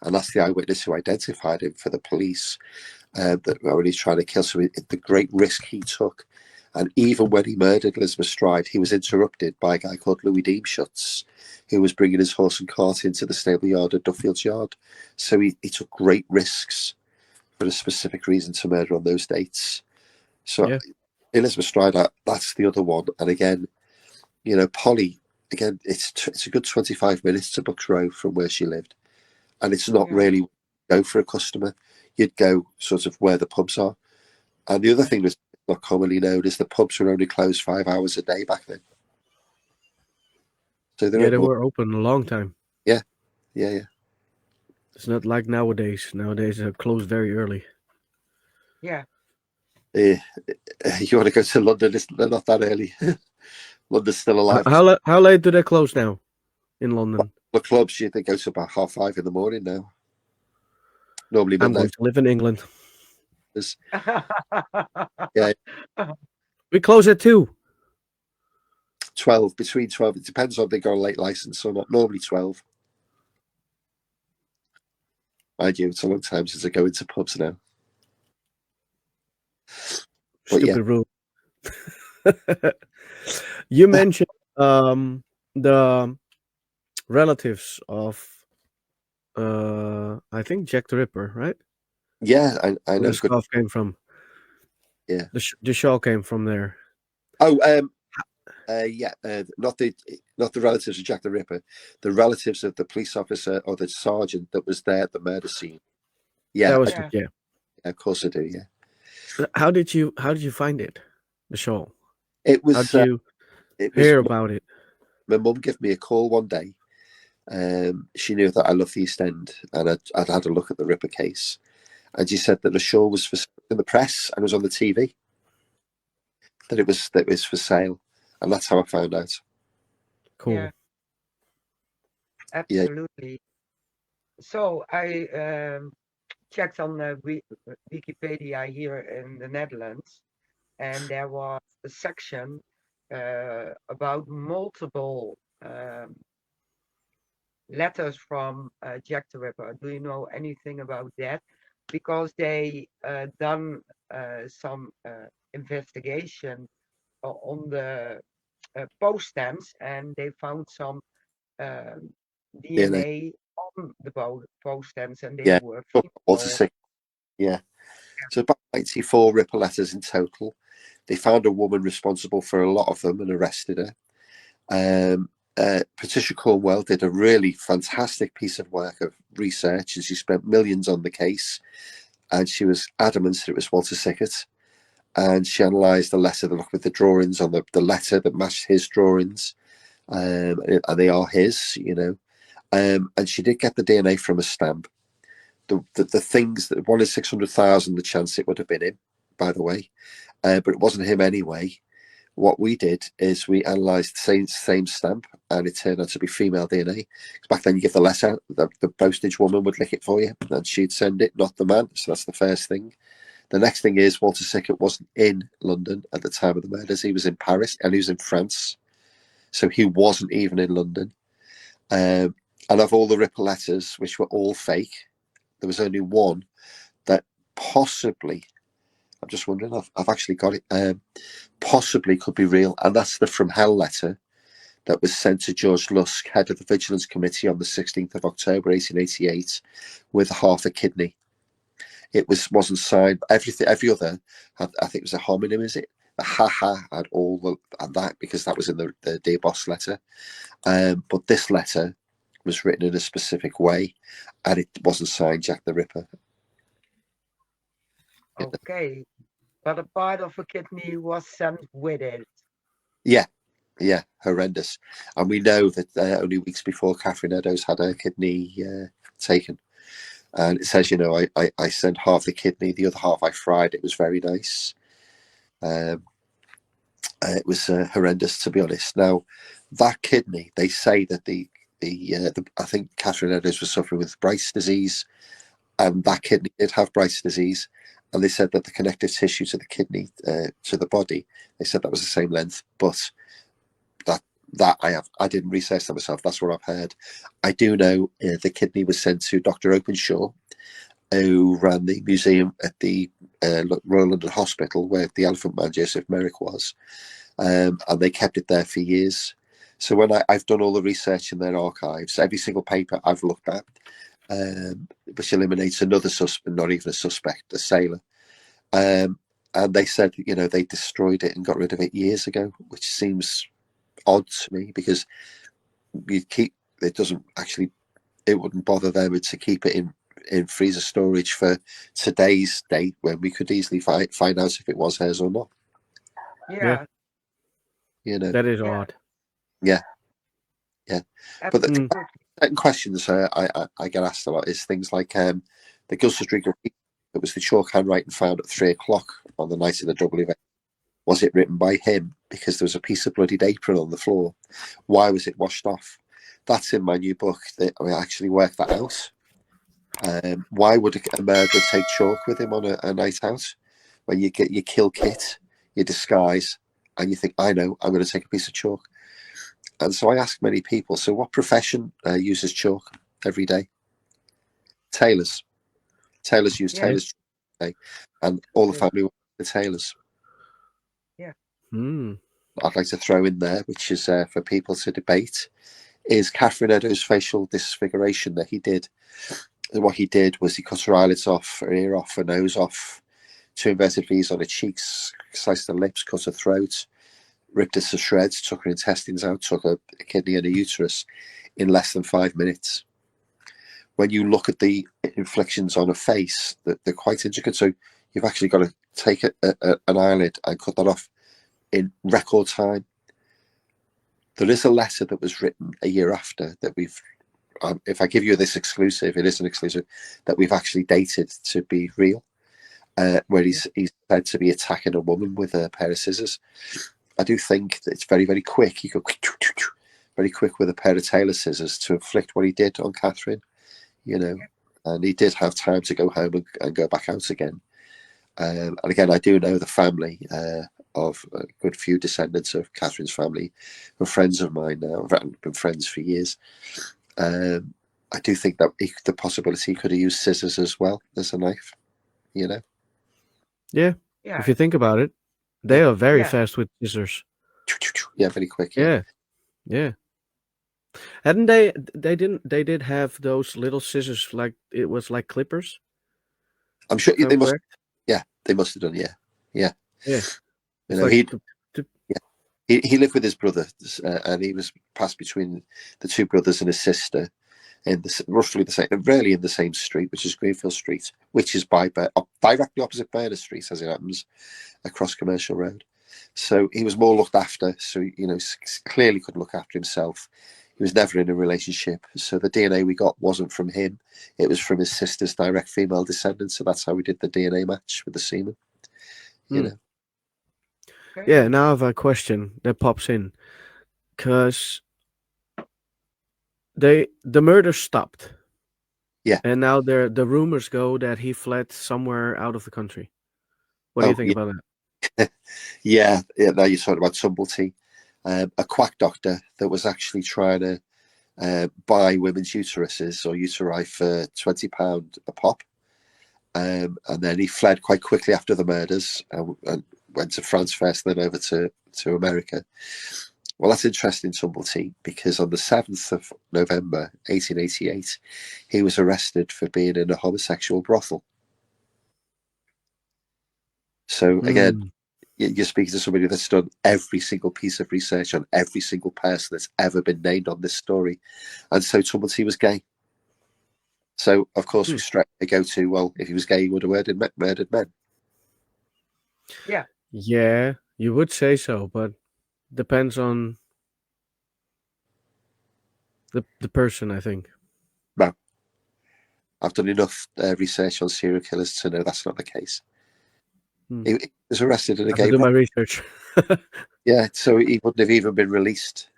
and that's the eyewitness who identified him for the police, that when he's trying to kill. So the great risk he took. And even when he murdered Elizabeth Stride, he was interrupted by a guy called Louis Deemschutz, who was bringing his horse and cart into the stable yard at Duffield's Yard. So he took great risks for a specific reason to murder on those dates. So Elizabeth Stride, that's the other one. And again, Polly, again, it's a good 25 minutes to Bucks Row from where she lived. And it's not really go for a customer. You'd go sort of where the pubs are. And the other thing that's not commonly known is the pubs were only closed 5 hours a day back then. So they were open a long time. Yeah. It's not like nowadays. Nowadays they're closed very early. Yeah. You want to go to London? They're not that early. London's still alive. How late do they close now in London? The clubs, they go to about 5:30 in the morning now. Normally I'm midnight. going to live in England. Yeah. We close at 2. 12, between 12. It depends on if they got a late license or not. Normally 12. Mind you, it's a long time since I go into pubs now. But Stupid rule. You mentioned the relatives of I think Jack the Ripper, right? Yeah, I know. Where the scarf came from. Yeah. The shawl came from there. Oh, not the relatives of Jack the Ripper, the relatives of the police officer or the sergeant that was there at the murder scene. Yeah, yeah. Of course I do. Yeah. How did you find it? The shawl. It was. How did you hear about it? My mum gave me a call one day. She knew that I love the East End, and I'd had a look at the Ripper case, and she said that the shawl was for in the press and was on the TV. That it was for sale, and that's how I found out. Cool. Yeah. Absolutely. Yeah. So I checked on Wikipedia here in the Netherlands, and there was a section about multiple letters from Jack the Ripper. Do you know anything about that? Because they done some investigation on the post stamps, and they found some DNA on the post stamps, and they were female. Yeah. So about 94 Ripper letters in total. They found a woman responsible for a lot of them and arrested her. Patricia Cornwell did a really fantastic piece of work of research, and she spent millions on the case, and she was adamant that it was Walter Sickert, and she analysed the letter, looked with the drawings on the letter that matched his drawings, and they are his, and she did get the DNA from a stamp. The things that 1 in 600,000 the chance it would have been him, by the way, but it wasn't him anyway. What we did is we analysed the same stamp, and it turned out to be female DNA. Back then, you give the letter, the postage woman would lick it for you, and she'd send it, not the man. So that's the first thing. The next thing is Walter Sickert wasn't in London at the time of the murders. He was in Paris, and he was in France. So he wasn't even in London. And of all the Ripper letters, which were all fake, there was only one that possibly, I'm just wondering, I've actually got it, possibly could be real, and that's the From Hell letter that was sent to George Lusk, head of the Vigilance Committee, on the 16th of October 1888 with half a kidney. It wasn't signed. Every other had, I think it was a homonym, is it? The ha had all that, because that was in the Dear Boss letter. But this letter was written in a specific way, and it wasn't signed Jack the Ripper. Okay, but a part of a kidney was sent with it. Yeah, horrendous. And we know that only weeks before, Catherine Eddowes had her kidney taken. And it says, I sent half the kidney, the other half I fried. It was very nice. It was horrendous, to be honest. Now, that kidney, they say that I think Catherine Eddowes was suffering with Bright's disease, and that kidney did have Bright's disease. And they said that the connective tissue to the kidney, to the body, they said that was the same length. But that I didn't research that myself. That's what I've heard. I do know the kidney was sent to Dr. Openshaw, who ran the museum at the Royal London Hospital, where the Elephant Man Joseph Merrick was, and they kept it there for years. So when I've done all the research in their archives, every single paper I've looked at, which eliminates another suspect, not even a suspect, a sailor, and they said, they destroyed it and got rid of it years ago, which seems odd to me, because it wouldn't bother them to keep it in freezer storage for today's date, when we could easily find out if it was hers or not. Yeah. That is odd. Yeah. But the second questions I get asked a lot is things like the Gilster Street. It was the chalk handwriting found at 3 o'clock on the night of the double event. Was it written by him? Because there was a piece of bloodied apron on the floor. Why was it washed off? That's in my new book. That I actually worked that out. Why would a murderer take chalk with him on a night out? When you get your kill kit, your disguise, and you think, I know, I'm going to take a piece of chalk. And so I asked many people, so what profession uses chalk every day? Tailors. Tailors use tailors every day. And all the family were the tailors. Yeah. I'd like to throw in there, which is for people to debate, is Catherine Eddowes' facial disfiguration that he did. And what he did was he cut her eyelids off, her ear off, her nose off, 2 inverted V's on her cheeks, sliced her lips, cut her throat, ripped her to shreds, took her intestines out, took a kidney and a uterus in less than 5 minutes. When you look at the inflictions on her face, they're quite intricate. So you've actually got to take an eyelid and cut that off in record time. There is a letter that was written a year after that we've, if I give you this exclusive, it is an exclusive, that we've actually dated to be real, where he's said to be attacking a woman with a pair of scissors. I do think that it's very, very quick. He could very quick with a pair of tailor scissors to inflict what he did on Catherine, you know, and he did have time to go home and go back out again. And again, I do know the family of a good few descendants of Catherine's family who are friends of mine now. I've been friends for years. I do think that the possibility he could have used scissors as well as a knife, you know? Yeah. If you think about it, they are very fast with scissors. Yeah, very quick. Yeah. Hadn't they did have those little scissors, like it was like clippers? I'm sure they must. Yeah, they must have done. Yeah. You know, he lived with his brother, and he was passed between the 2 brothers and his sister in roughly the same, rarely in the same street, which is Greenfield Street, which is directly opposite Berners Street, as it happens, across Commercial Road. So he was more looked after. So, you know, clearly could look after himself. He was never in a relationship. So the DNA we got wasn't from him. It was from his sister's direct female descendants. So that's how we did the DNA match with the semen, you know. Yeah, now I have a question that pops in. Because the murder stopped. Yeah. And now the rumors go that he fled somewhere out of the country. What do you think about that? Yeah, now you're talking about Tumblety, a quack doctor that was actually trying to buy women's uteruses or uteri for £20 a pop. And then he fled quite quickly after the murders and went to France first, then over to America. Well, that's interesting, Tumblety, because on the 7th of November, 1888, he was arrested for being in a homosexual brothel. So again, you're speaking to somebody that's done every single piece of research on every single person that's ever been named on this story. And so Tumblety was gay. So, of course, we straight go to, well, if he was gay, he would have murdered men. Yeah. Yeah, you would say so, but depends on the person, I think. No. I've done enough research on serial killers to know that's not the case. He was arrested in a gay brothel. My research. Yeah, so he wouldn't have even been released.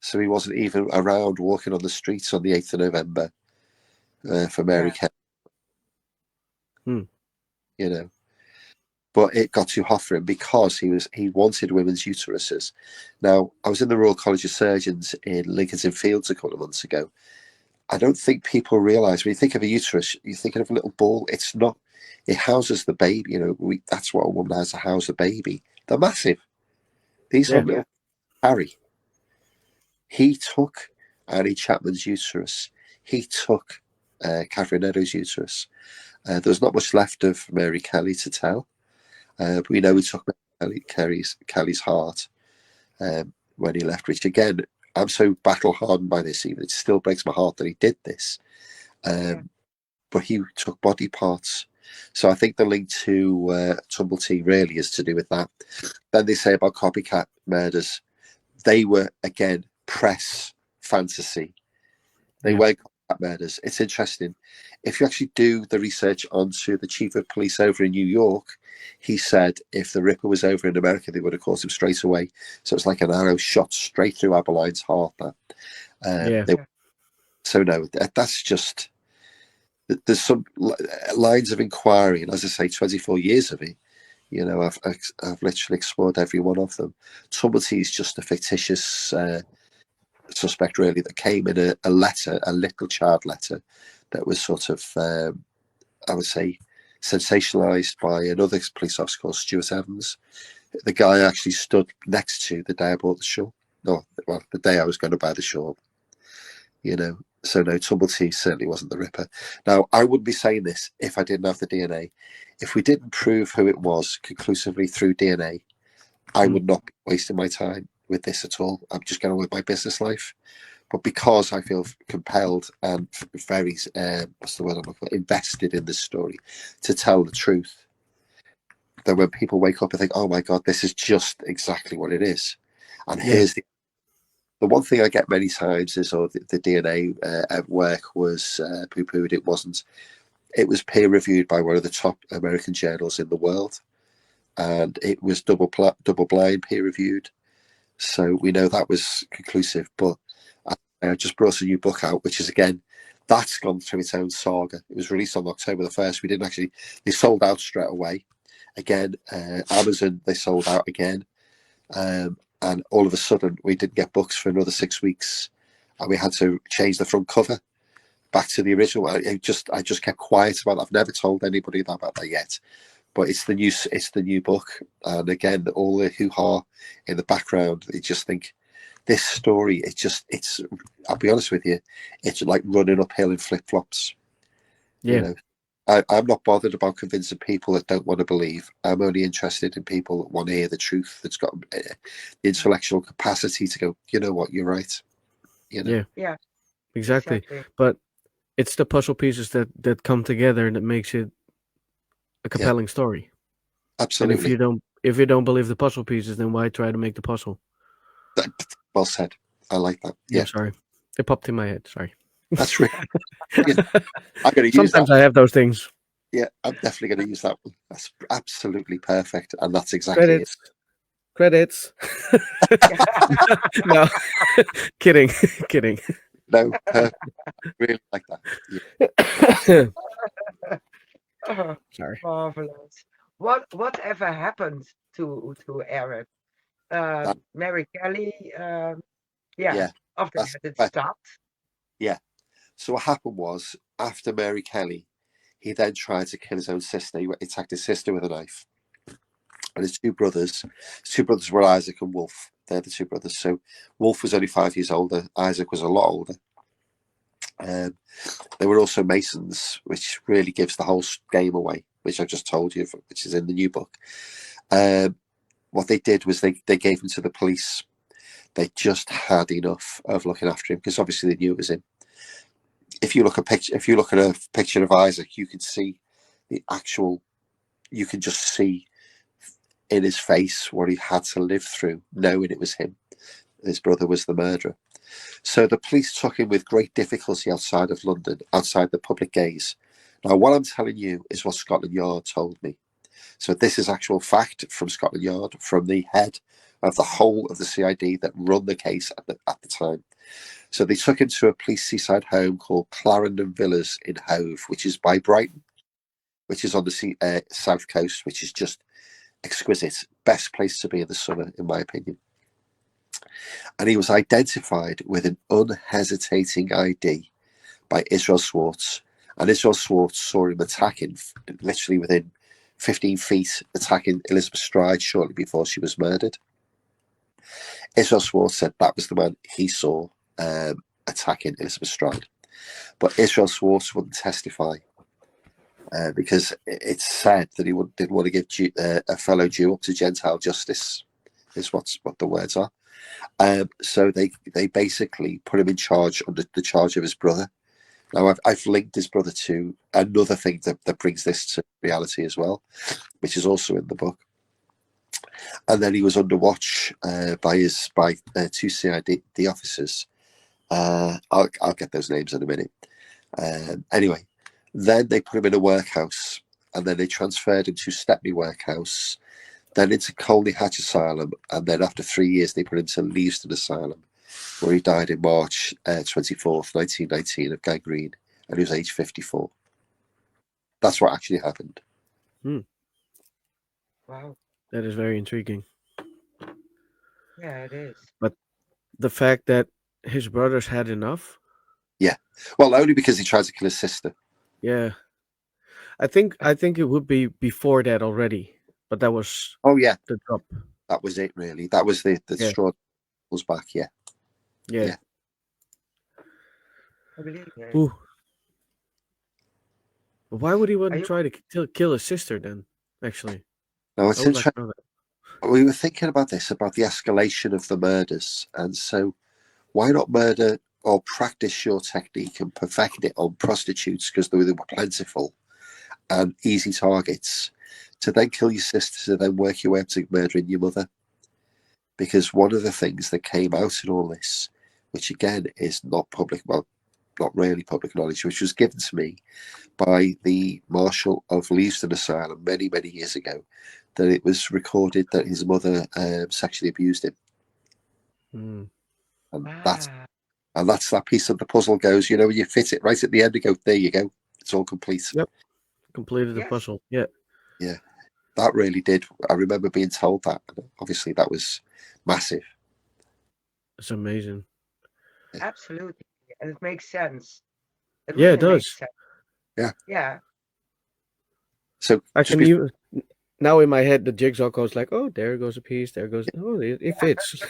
So he wasn't even around walking on the streets on the 8th of November for Mary Kelly. You know. But it got too hot for him because he wanted women's uteruses. Now, I was in the Royal College of Surgeons in Lincoln's Inn Fields a couple of months ago. I don't think people realise when you think of a uterus, you're thinking of a little ball. It's not. It houses the baby. You know, that's what a woman has to house a baby. They're massive. These are little Harry. He took Annie Chapman's uterus. He took Catherine Eddowes' uterus. There was not much left of Mary Kelly to tell. But we know he took Kelly's heart when he left, which again, I'm so battle-hardened by this, even it still breaks my heart that he did this. But he took body parts. So I think the link to Tumblety really is to do with that. Then they say about copycat murders. They were, again, press fantasy. They weren't murders. It's interesting. If you actually do the research onto the chief of police over in New York, he said if the Ripper was over in America, they would have caught him straight away. So it's like an arrow shot straight through Abeline's heart. So no, that's just, there's some lines of inquiry, and as I say, 24 years of it. You know, I've literally explored every one of them. Tumblety is just a fictitious suspect, really, that came in a letter, a little child letter, that was sort of, I would say, sensationalized by another police officer called Stuart Evans. The guy I actually stood next to the day I bought the shawl. No, well, the day I was going to buy the shawl. You know, so no, Tumblety certainly wasn't the Ripper. Now, I wouldn't be saying this if I didn't have the DNA. If we didn't prove who it was conclusively through DNA, I would not be wasting my time with this at all. I'm just going on with my business life. But because I feel compelled and very, what's the word I'm looking for, invested in this story to tell the truth, then when people wake up and think, oh my God, this is just exactly what it is. And here's the one thing I get many times is, oh, the DNA at work was poo-pooed. It wasn't. It was peer reviewed by one of the top American journals in the world, and it was double blind peer reviewed. So we know that was conclusive. But I just brought a new book out, which is, again, that's gone through its own saga. It was released on October the 1st. We didn't actually, they sold out straight away. Again, Amazon, they sold out again. And all of a sudden, we didn't get books for another 6 weeks, and we had to change the front cover back to the original. I just kept quiet about it. I've never told anybody about that yet, but it's the new book. And again, all the hoo-ha in the background, you just think this story, it's I'll be honest with you, it's like running uphill in flip-flops. You know, I'm not bothered about convincing people that don't want to believe. I'm only interested in people that want to hear the truth, that's got the intellectual capacity to go, you know what, you're right. You know? Yeah, exactly. But it's the puzzle pieces that come together and it makes it a compelling story. Absolutely. And if you don't believe the puzzle pieces, then why try to make the puzzle? Well said. I like that. Yeah, sorry, it popped in my head. Sorry. That's right. I'm going to use Sometimes that. I have those things. Yeah, I'm definitely going to use that one. That's absolutely perfect, and that's exactly it. Credits. No, kidding. No, perfect. I really like that. Yeah. Sorry. Marvelous. Whatever happened to Eric? Mary Kelly. After that it stopped. Yeah. So what happened was, after Mary Kelly, he then tried to kill his own sister. He attacked his sister with a knife. And his two brothers were Isaac and Wolf. They're the two brothers. So Wolf was only 5 years older. Isaac was a lot older. They were also Masons, which really gives the whole game away, which I just told you, which is in the new book. What they did was they gave him to the police. They just had enough of looking after him, because obviously they knew it was him. If you look at a picture of Isaac, you can see you can just see in his face what he had to live through, knowing it was him. His brother was the murderer. So the police took him with great difficulty outside of London, outside the public gaze. Now, what I'm telling you is what Scotland Yard told me. So this is actual fact from Scotland Yard, from the head of the whole of the CID that run the case at the time. So they took him to a police seaside home called Clarendon Villas in Hove, which is by Brighton, which is on the south coast, which is just exquisite. Best place to be in the summer, in my opinion. And he was identified with an unhesitating ID by Israel Swartz. And Israel Swartz saw him attacking, literally within 15 feet, attacking Elizabeth Stride shortly before she was murdered. Israel Swartz said that was the man he saw attacking Elizabeth Stride. But Israel Swartz wouldn't testify because it's said that he didn't want to give a fellow Jew up to Gentile justice, is what the words are. So they basically put him in charge under the charge of his brother. Now, I've linked his brother to another thing that brings this to reality as well, which is also in the book. And then he was under watch by two CID officers. I'll get those names in a minute. Anyway, then they put him in a workhouse, and then they transferred him to Stepney Workhouse, then into Colney Hatch Asylum, and then after 3 years they put him to Leavesden Asylum, where he died in March 24th, 1919 of gangrene, and he was age 54. That's what actually happened. Wow. That is very intriguing. Yeah, it is. But the fact that his brothers had enough. Yeah. Well, only because he tried to kill his sister. Yeah. I think it would be before that already, but that was the drop. That was it, really. That was the straw was back. Yeah. I believe it. Ooh. Why would he want to try to kill his sister then? Actually, no, it's interesting. We were thinking about this, about the escalation of the murders, and so why not murder or practice your technique and perfect it on prostitutes, because they were plentiful and easy targets, to then kill your sister, to then work your way up to murdering your mother? Because one of the things that came out in all this, which again is not public, well, not really public knowledge, which was given to me by the Marshal of Leavesden Asylum many, many years ago, that it was recorded that his mother sexually abused him. And that's that piece of the puzzle goes, when you fit it right at the end, you go, there you go, it's all complete. Yep, completed the puzzle. Yeah. That really did. I remember being told that. Obviously, that was massive. It's amazing. Absolutely, and it makes sense. It really does. Yeah. So I can even now in my head the jigsaw goes like, oh, there goes a piece, there goes. Oh, it fits.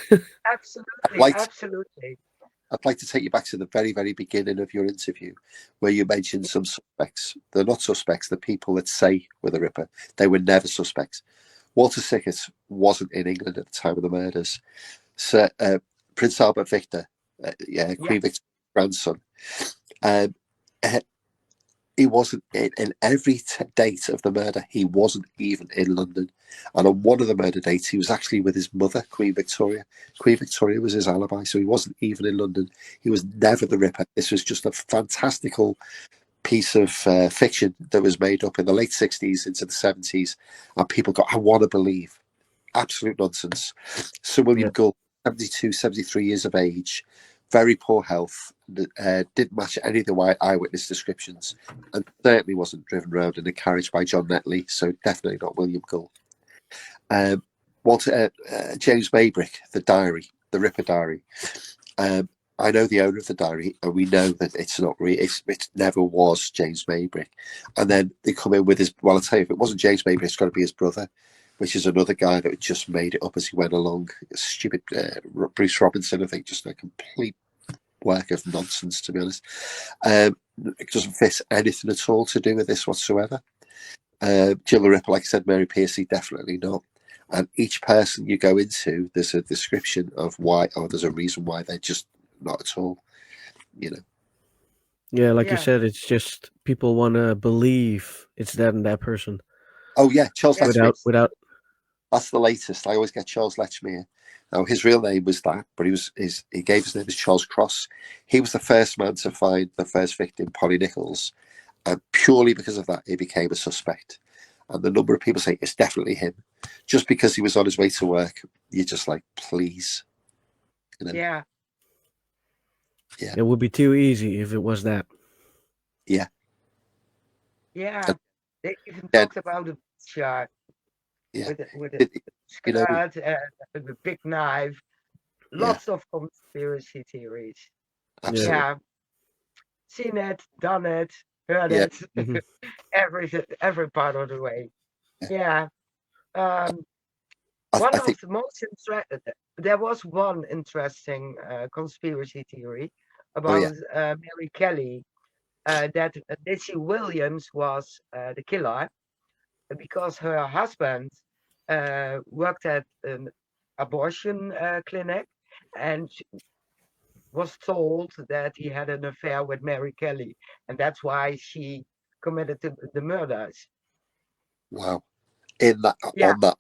Absolutely. I'd like to take you back to the very, very beginning of your interview, where you mentioned some suspects. They're not suspects. The people that say were the Ripper, they were never suspects. Walter Sickert wasn't in England at the time of the murders. So Prince Albert Victor, Queen Victoria's grandson, he wasn't in every date of the murder. He wasn't even in London. And on one of the murder dates, he was actually with his mother, Queen Victoria. Queen Victoria was his alibi, so he wasn't even in London. He was never the Ripper. This was just a fantastical piece of fiction that was made up in the late 60s into the 70s. And people got, I want to believe. Absolute nonsense. Sir William Gould, 72, 73 years of age, very poor health, didn't match any of the eyewitness descriptions, and certainly wasn't driven around in a carriage by John Netley, so definitely not William Gould. James Maybrick, the diary, the Ripper diary. I know the owner of the diary, and we know that it's not real. It never was James Maybrick. And then they come in with his, well, I'll tell you, if it wasn't James Maybrick, it's got to be his brother, which is another guy that just made it up as he went along. Stupid Bruce Robinson, I think, just a complete work of nonsense, to be honest. It doesn't fit anything at all to do with this whatsoever. Jill the Ripper, like I said, Mary Piercy, definitely not. And each person you go into, there's a description of why, or there's a reason why they're just not at all, Yeah, like you said, it's just people want to believe it's that and that person. Oh yeah, Charles Letchmere. Without. That's the latest. I always get Charles Letchmere. Now his real name was that, but he gave his name as Charles Cross. He was the first man to find the first victim, Polly Nichols, and purely because of that, he became a suspect. And the number of people say it's definitely him, just because he was on his way to work. You're just like, please. Yeah. It would be too easy if it was that. Yeah. They even talked about a shot with a skirt and a big knife. Lots of conspiracy theories. Absolutely. Yeah. Seen it, done it, heard it. every part of the way. Yeah. There was one interesting conspiracy theory about Mary Kelly, that Lizzie Williams was the killer because her husband worked at an abortion clinic and was told that he had an affair with Mary Kelly, and that's why she committed the murders. Wow. On that,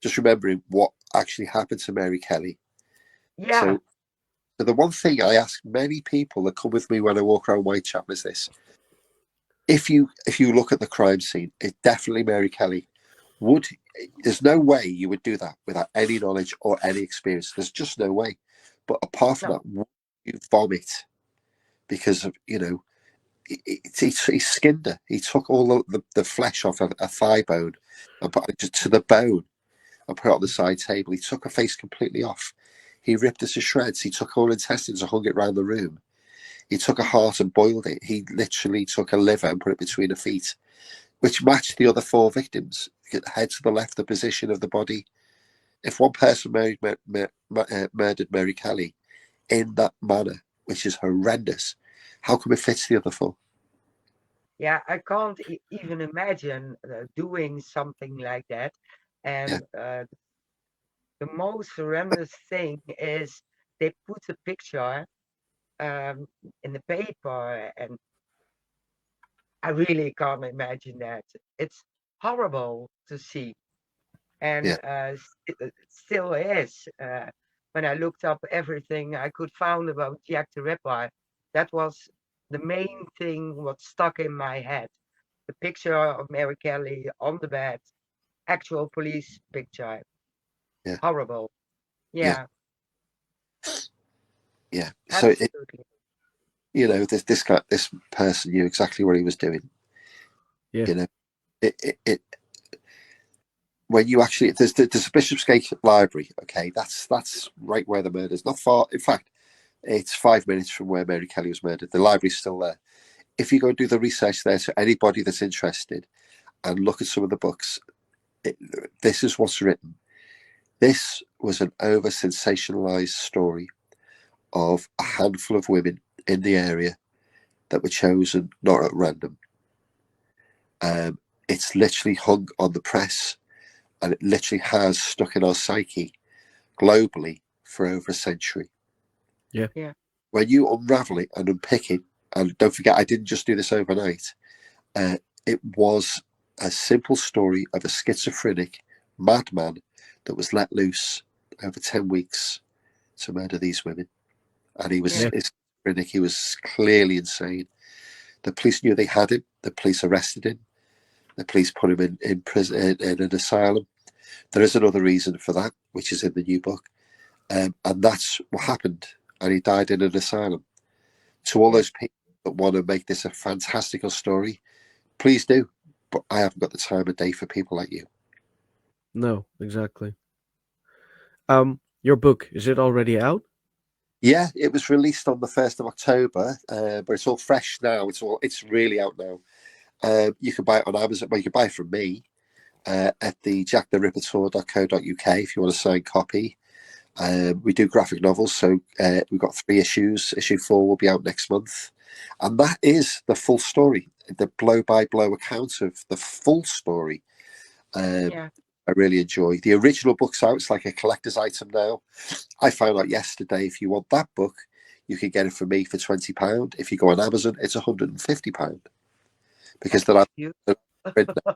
just remembering what actually happened to Mary Kelly. Yeah. So the one thing I ask many people that come with me when I walk around Whitechapel is this: if you look at the crime scene, it's definitely Mary Kelly. There's no way you would do that without any knowledge or any experience. There's just no way. But apart from No. that, would you vomit because of he skinned her. He took all the flesh off a thigh bone and put it to the bone and put it on the side table. He took her face completely off. He ripped it to shreds. He took her intestines and hung it around the room. He took a heart and boiled it. He literally took a liver and put it between her feet, which matched the other 4 victims. Head to the left, the position of the body. If one person murdered Mary Kelly in that manner, which is horrendous, how come it fits the other 4? Yeah, I can't even imagine doing something like that. And the most horrendous thing is they put a picture in the paper, and I really can't imagine that. It's horrible to see, and Yeah, it still is. When I looked up everything I could find about Jack the Ripper, that was the main thing what stuck in my head. The picture of Mary Kelly on the bed, actual police picture. yeah, Horrible. yeah, Yeah, yeah. So absolutely. this person knew exactly what he was doing. Yeah. You know, it when you actually there's a Bishopsgate Library. Okay, that's right where the murder's not far. In fact, it's 5 minutes from where Mary Kelly was murdered. The library's still there. If you go and do the research there, to anybody that's interested, and look at some of the books, this is what's written. This was an over sensationalized story of a handful of women in the area that were chosen not at random. It's literally hung on the press, and it literally has stuck in our psyche globally for over a century. Yeah. Yeah. When you unravel it and unpick it, and don't forget, I didn't just do this overnight. It was a simple story of a schizophrenic madman that was let loose over 10 weeks to murder these women. And he was schizophrenic. He was clearly insane. The police knew they had him. The police arrested him. The police put him in prison, in an asylum. There is another reason for that, which is in the new book. And that's what happened. And he died in an asylum. To all those people that want to make this a fantastical story, please do. But I haven't got the time of day for people like you. No, exactly. Your book, is it already out? Yeah, it was released on the 1st of October, but it's all fresh now. It's really out now. You can buy it on Amazon. Well, you can buy it from me at the jacktherippertour.co.uk if you want a signed copy. We do graphic novels, so we've got 3 issues. Issue 4 will be out next month. And that is the full story, the blow-by-blow account of the full story. I really enjoy. The original book's out. It's like a collector's item now. I found out yesterday, if you want that book, you can get it from me for £20. If you go on Amazon, it's £150. Because they're print now.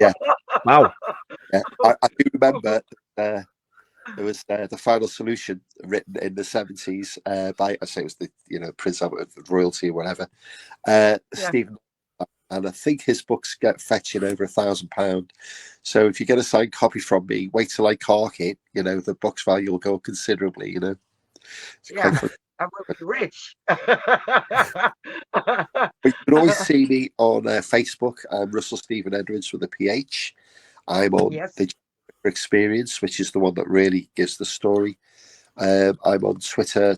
Yeah. Wow. Yeah. I do remember there was the Final Solution written in the 70s by, I say it was the Prince Albert royalty or whatever, Stephen. And I think his books get fetching over £1,000. So if you get a signed copy from me, wait till I cork it. The book's value will go up considerably. Yeah, I will be rich. But you can always see me on Facebook. I'm Russel Stephen Edwards with a PH. I'm on the Experience, which is the one that really gives the story. I'm on Twitter,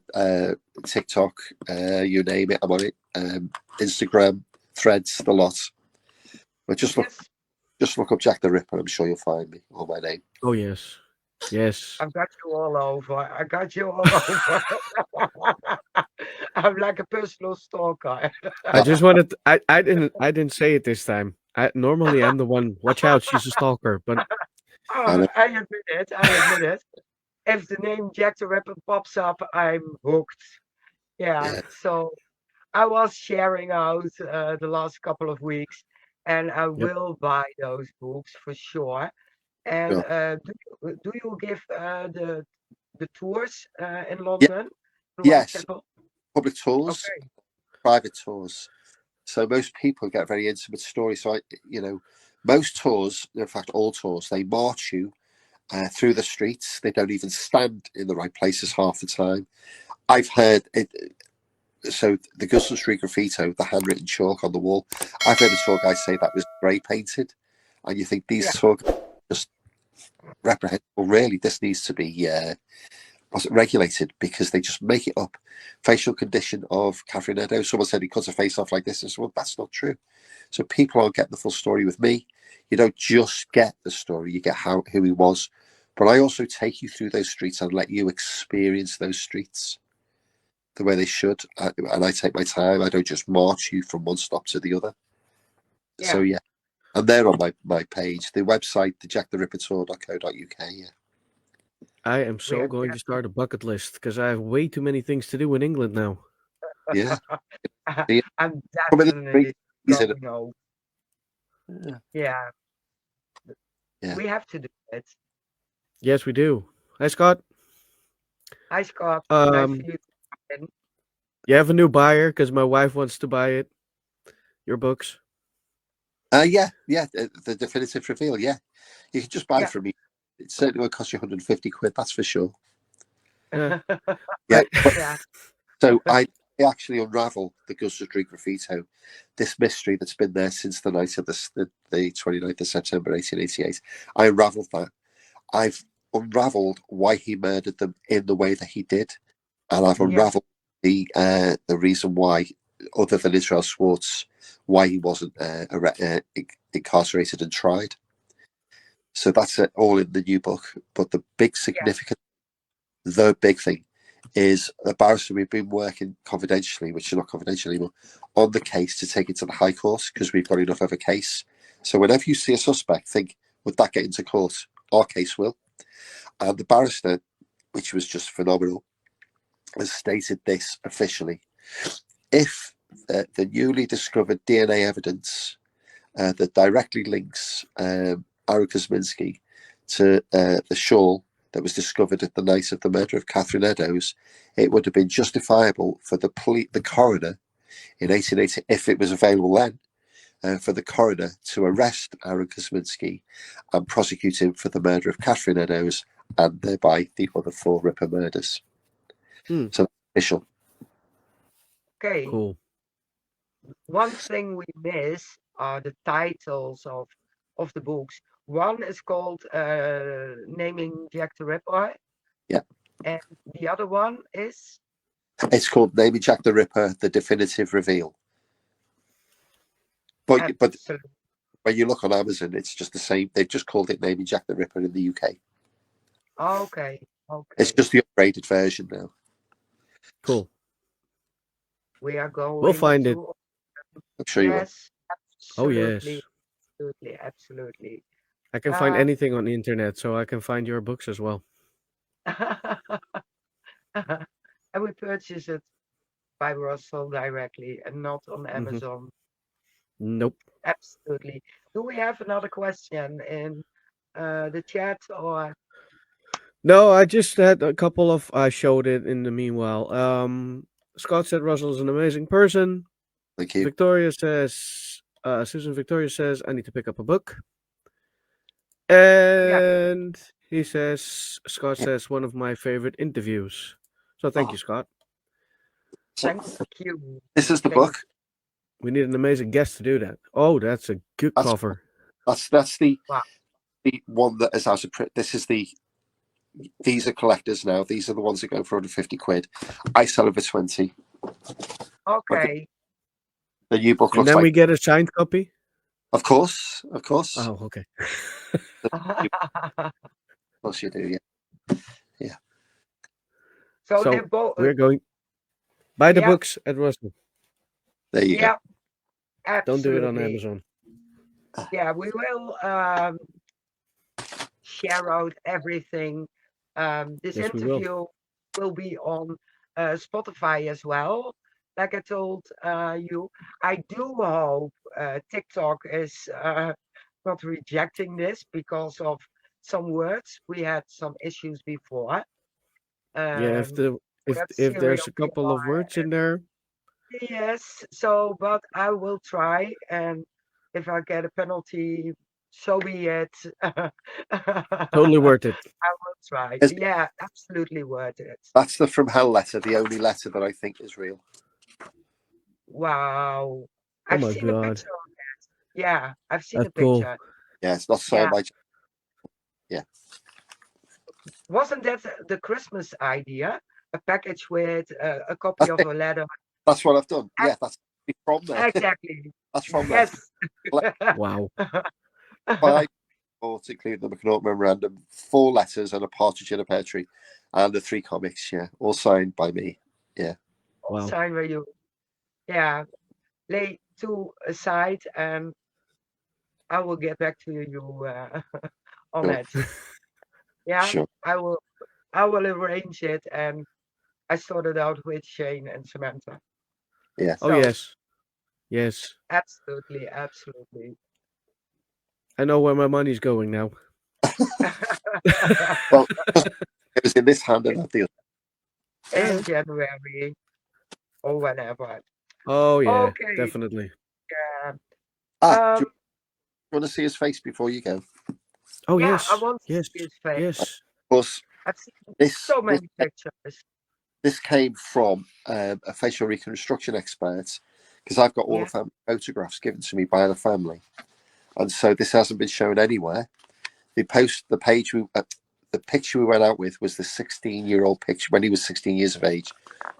TikTok, you name it, I'm on it. Instagram, Threads, the lot. But just look up Jack the Ripper. I'm sure you'll find me or my name. Oh yes, yes. I've got you all over. I got you all over. I'm like a personal stalker. I just wanted. I didn't say it this time. Normally I'm the one. Watch out, she's a stalker. But I admit it. I admit it. If the name Jack the Ripper pops up, I'm hooked. Yeah. So I was sharing out the last couple of weeks, and I will buy those books for sure. And do you give the the tours in London, in Yes, Whitechapel? public tours, Okay. private tours. So most people get very intimate stories. So most tours, in fact, all tours, they march you through the streets. They don't even stand in the right places half the time. I've heard it. So the Guston Street graffito, the handwritten chalk on the wall. I've heard a tour guide say that was spray painted, and you think these tour guides are just reprehensible. Really, this needs to be regulated because they just make it up. Facial condition of Catherine Eddowes. Someone said he cuts a face off like this. I said, well, that's not true. So people aren't getting the full story with me. You don't just get the story; you get who he was. But I also take you through those streets and let you experience those streets the way they should. And I take my time. I don't just march you from one stop to the other. Yeah. So, and they're on my page. The website, thejacktherippertour.co.uk. Yeah. I am so going to start a bucket list because I have way too many things to do in England now. Yeah. I'm definitely going home. Yeah. We have to do it. Yes, we do. Hi, Scott. Hi, Scott. Nice for you. You have a new buyer because my wife wants to buy it. Your books. Yeah. The definitive reveal. Yeah, you can just buy it from me. It certainly won't cost you 150 quid. That's for sure. Yeah. So I actually unravel the Guston Street graffito, this mystery that's been there since the night of the 29th of September 1888. I unraveled that. I've unraveled why he murdered them in the way that he did, and I've unraveled the reason why, other than Israel Schwartz, why he wasn't incarcerated and tried. So that's it, all in the new book. But the big significant, the big thing, is a barrister we've been working confidentially, which is not confidential anymore, on the case to take it to the High Court because we've got enough of a case. So whenever you see a suspect, think, would that get into court? Our case will. And the barrister, which was just phenomenal, has stated this officially. If the newly discovered DNA evidence that directly links Aaron Kosminski to the shawl that was discovered at the night of the murder of Catherine Eddowes, it would have been justifiable for the coroner in 1880, if it was available then, for the coroner to arrest Aaron Kosminski and prosecute him for the murder of Catherine Eddowes and thereby the other 4 Ripper murders. So that's official. Okay. Cool. One thing we miss are the titles of the books. One is called Naming Jack the Ripper. Yeah. And the other one is? It's called Naming Jack the Ripper, The Definitive Reveal. But when you look on Amazon, it's just the same. They've just called it Naming Jack the Ripper in the UK. Okay. It's just the upgraded version now. Cool. We are going. We'll find it. I'm sure you will. Absolutely. Oh yes. Absolutely. I can find anything on the internet, so I can find your books as well. And we purchase it by Russel directly and not on Amazon. Nope. Absolutely. Do we have another question in the chat or? No, I just had a couple of. I showed it in the meanwhile. Scott said Russell is an amazing person. Thank you. Victoria says, Susan Victoria says, I need to pick up a book. And he says, Scott says, one of my favorite interviews. So thank you, Scott. Thank you. This is the book. We need an amazing guest to do that. Oh, that's a good cover. That's the one that is out of print. This is these are collectors now. These are the ones that go for 150 quid. I sell them for 20. Okay. The new book and looks then like... we get a signed copy? Of course. Oh, okay. Of course you do, yeah. So they're both... we're going... Buy the books at Russell. There you go. Absolutely. Don't do it on Amazon. Yeah, we will share out everything. This interview will be on Spotify as well. Like I told you, I do hope TikTok is not rejecting this because of some words. We had some issues before. Yeah, if for that if there's serial a couple of killer. words in there, Yes, so but I will try, and if I get a penalty, so be it. totally worth it. I will try. Is- Yeah, absolutely worth it. That's the From Hell letter, the only letter that I think is real. Wow. Oh I've my seen a god, picture of it. Yeah, I've seen that's a cool. picture. Yeah, it's not signed Yeah. by. Yeah, Wasn't that the Christmas idea? A package with a copy that's of it. a letter. That's what I've done. Ex- Yeah, that's from there. Exactly. That's from there. Yes. Wow. 5 reports, including the McNaught Memorandum, 4 letters, and a partridge in a pear tree, and the 3 comics. Yeah, all signed by me. Yeah. Wow. Sign where you, yeah, lay 2 aside, and I will get back to you on Sure. it. Yeah, Sure. I will arrange it, and I sorted out with Shane and Samantha. Yeah. Oh So yes, yes. absolutely, absolutely. I know where my money's going now. Well, it was in this hand and not the other. In January or whenever. Oh yeah, Okay. definitely. Do you Um. want to see his face before you go? Oh Yeah, yes, I want to yes, see his face. yes. Of course, I've seen this so many pictures. this came from a facial reconstruction expert, because I've got all Yeah. the family photographs given to me by the family, and so this hasn't been shown anywhere. The picture we went out with was the 16-year-old picture when he was 16 years of age,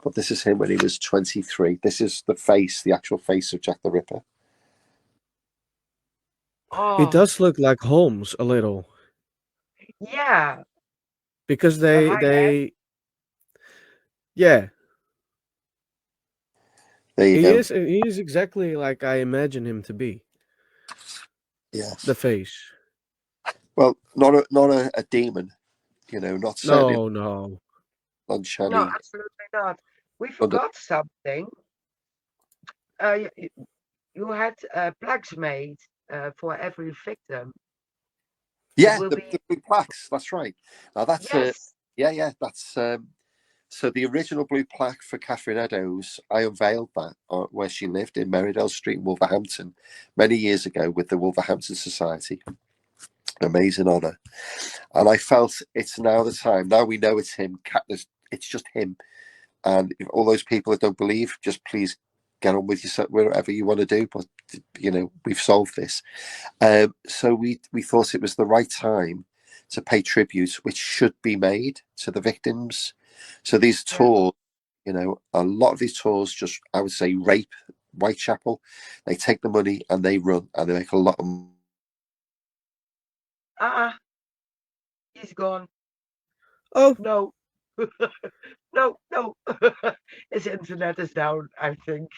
but this is him when he was 23. This is the actual face of Jack the Ripper. It Oh, does look like Holmes a little yeah. because The high end. yeah, There you go. he is exactly like I imagine him to be. Yeah. The face. Well, not a demon, not certainly No. No, uncanny. absolutely not. We Under, forgot something. You had plaques made for every victim. It yeah, will the be blue plaques. That's right. Now that's yes. yeah. That's so the original blue plaque for Catherine Eddowes. I unveiled that where she lived in Merridale Street, in Wolverhampton, many years ago with the Wolverhampton Society. Amazing honour, and I felt it's now the time. Now we know it's him. It's just him. And if all those people that don't believe, just please get on with yourself, whatever you want to do. But we've solved this. So we thought it was the right time to pay tribute, which should be made to the victims. So these Yeah. tours, a lot of these tours just, I would say, rape Whitechapel. They take the money and they run, and they make a lot of money. He's gone. Oh No. No. His internet is down, I think.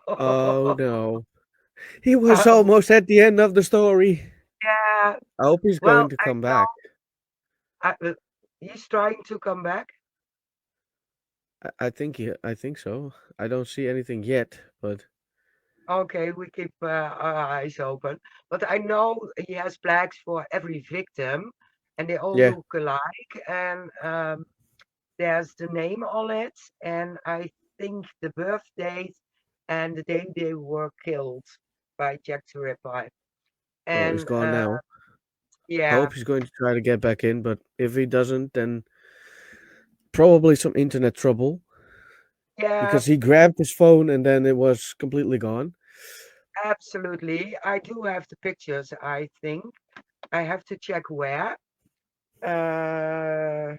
oh no. He was Um, almost at the end of the story. yeah. I hope he's Well, going to I come know back. he's trying to come back. I think so. I don't see anything yet, but Okay, we keep our eyes open. But I know he has plaques for every victim, and they all yeah. look alike. And there's the name on it, and I think the birth date and the day they were killed by Jack the Ripper. Well, he's And gone now. I yeah, hope he's going to try to get back in, but if he doesn't, then probably some internet trouble yeah, because he grabbed his phone and then it was completely gone. absolutely. I do have the pictures, I think. I have to check where. Uh, Let me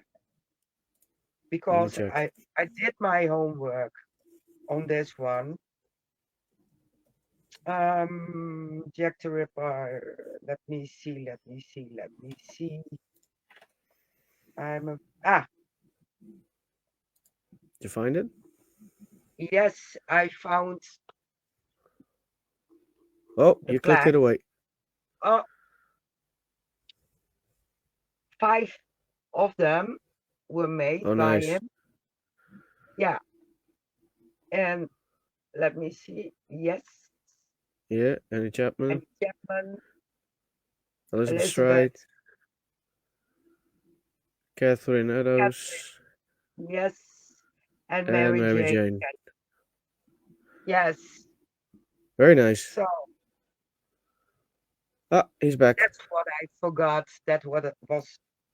because check. I did my homework on this one. Jack the Ripper. Let me see. I'm a, Did you find it? yes, I found Oh, the you clicked it plaques. away. Oh, 5 of them were made Oh, by nice. him. Yeah, and let me see. Yes, Yeah, Annie Chapman, and Chapman, Elizabeth Elizabeth, Stride, Catherine Catherine, Eddowes. Yes. And and Mary Mary Jane. Jane. Yes. Very nice. So Ah, he's back. that's what I forgot. That was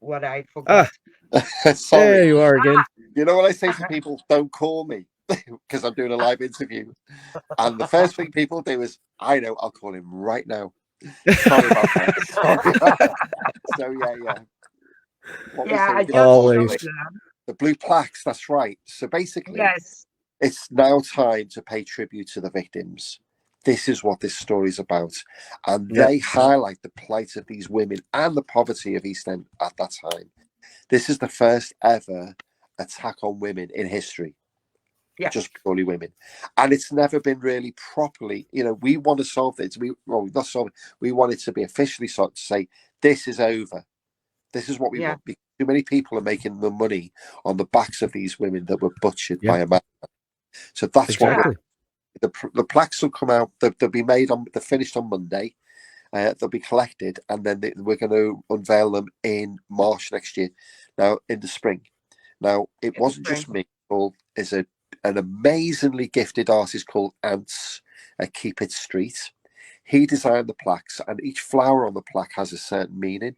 what I Ah, forgot. Sorry. there you are again. You know what I say to people? Don't call me because I'm doing a live interview. And the first thing people do is, I know, I'll call him right now. Sorry about that. Sorry about that. So yeah. What Yeah, I we just say, Always. showed them. the blue plaques. That's right. So basically, Yes. it's now time to pay tribute to the victims. This is what this story is about, and Yeah. they highlight the plight of these women and the poverty of East End at that time. This is the first ever attack on women in history. Yeah. Just purely women, and it's never been really properly. We want to solve it. Not solve it. We want it to be officially solved, to say this is over. This is what we want. Because too many people are making the money on the backs of these women that were butchered by a man. So that's exactly. the plaques will come out. They'll be made on. They're finished on Monday. They'll be collected, and then we're going to unveil them in March next year. Now in the spring. Now it wasn't just me. Paul is an amazingly gifted artist called Ants at Keep It Street. He designed the plaques, and each flower on the plaque has a certain meaning.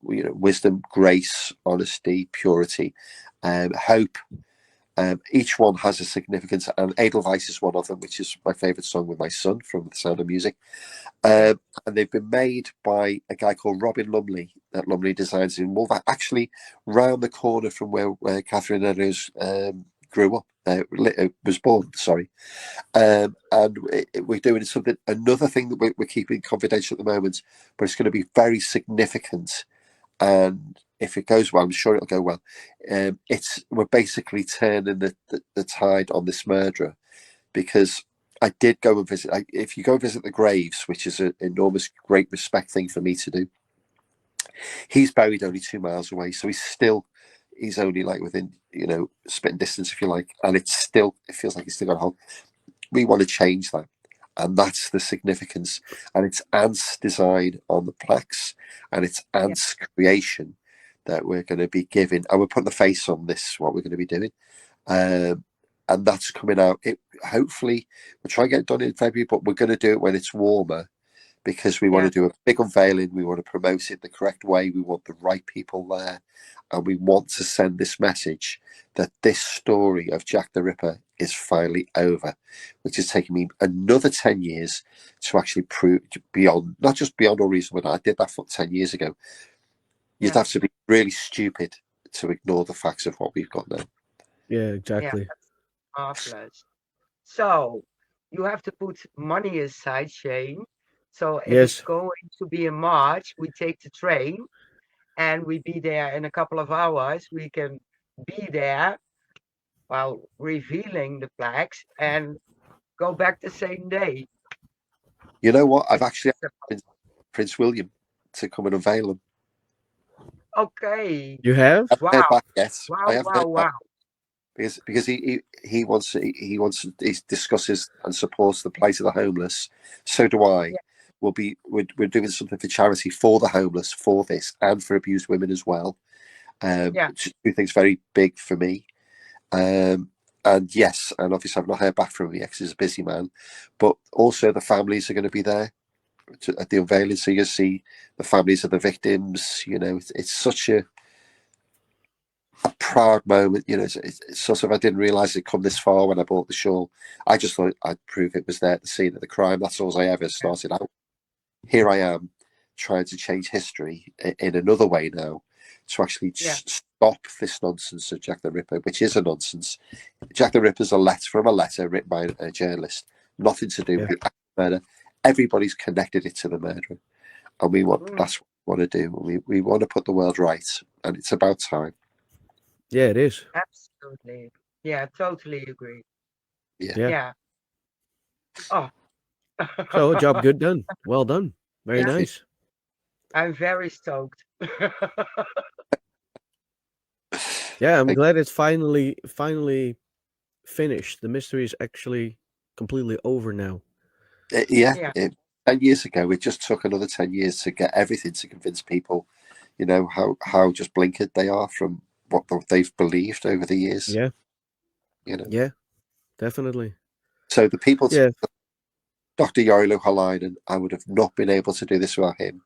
Wisdom, grace, honesty, purity, hope. Each one has a significance, and Edelweiss is one of them, which is my favourite song with my son from The Sound of Music. And they've been made by a guy called Robin Lumley at Lumley Designs in Wolverhampton, actually round the corner from where Catherine Eddowes grew up, was born, sorry. And we're doing another thing that we're keeping confidential at the moment, but it's going to be very significant. And if it goes well, I'm sure it'll go well. We're basically turning the tide on this murderer, because I did go and visit. If you go visit the graves, which is an enormous, great respect thing for me to do, he's buried only 2 miles away, so he's only like within spitting distance, if you like, and it feels like he's still got a hold. We want to change that, and that's the significance. And it's Ant's design on the plaques, and it's Ant's creation that we're going to be giving, and we're putting the face on this. What we're going to be doing. And that's coming out. Hopefully, we'll try and get it done in February, but we're going to do it when it's warmer, because we want to do a big unveiling. We want to promote it the correct way. We want the right people there, and we want to send this message that this story of Jack the Ripper is finally over, which has taken me another 10 years to actually prove not just beyond all reason, but I did that 10 years ago. You'd have to be really stupid to ignore the facts of what we've got now. Yeah, exactly. Marvelous. So you have to put money aside, Shane. So if Yes. it's going to be in March, we take the train and we be there in a couple of hours. We can be there while revealing the plaques and go back the same day. You know what? I've actually asked Prince William to come and unveil them. Okay. You have? I haven't heard back yet. Wow, I haven't heard wow. back. Because he wants he discusses and supports the plight of the homeless. So do I. Yeah. We're doing something for charity for the homeless, for this, and for abused women as well. Two things very big for me. And yes, and obviously I've not heard back from him yet because he's a busy man. But also the families are going to be there at the unveiling, so you'll see the families of the victims. It's such a proud moment. It's sort of, I didn't realize it'd come this far when I bought the shawl. I just thought I'd prove it was there at the scene of the crime. That's all I ever started out. Here I am trying to change history in another way now, to actually stop this nonsense of Jack the Ripper, which is a nonsense. Jack the Ripper's a letter written by a journalist, nothing to do with the murder. Everybody's connected it to the murder, and that's what we want to do. We want to put the world right, and it's about time. Yeah, it is. Absolutely. Yeah, totally agree. Yeah. Oh. So, a job good done. Well done. Very nice. I'm very stoked. Yeah, I'm glad it's finally finished. The mystery is actually completely over now. 10 years ago, it just took another 10 years to get everything to convince people, how just blinkered they are from they've believed over the years. Yeah. Yeah, definitely. So the people, yeah, Dr. Yorilu Halainen, I would have not been able to do this without him.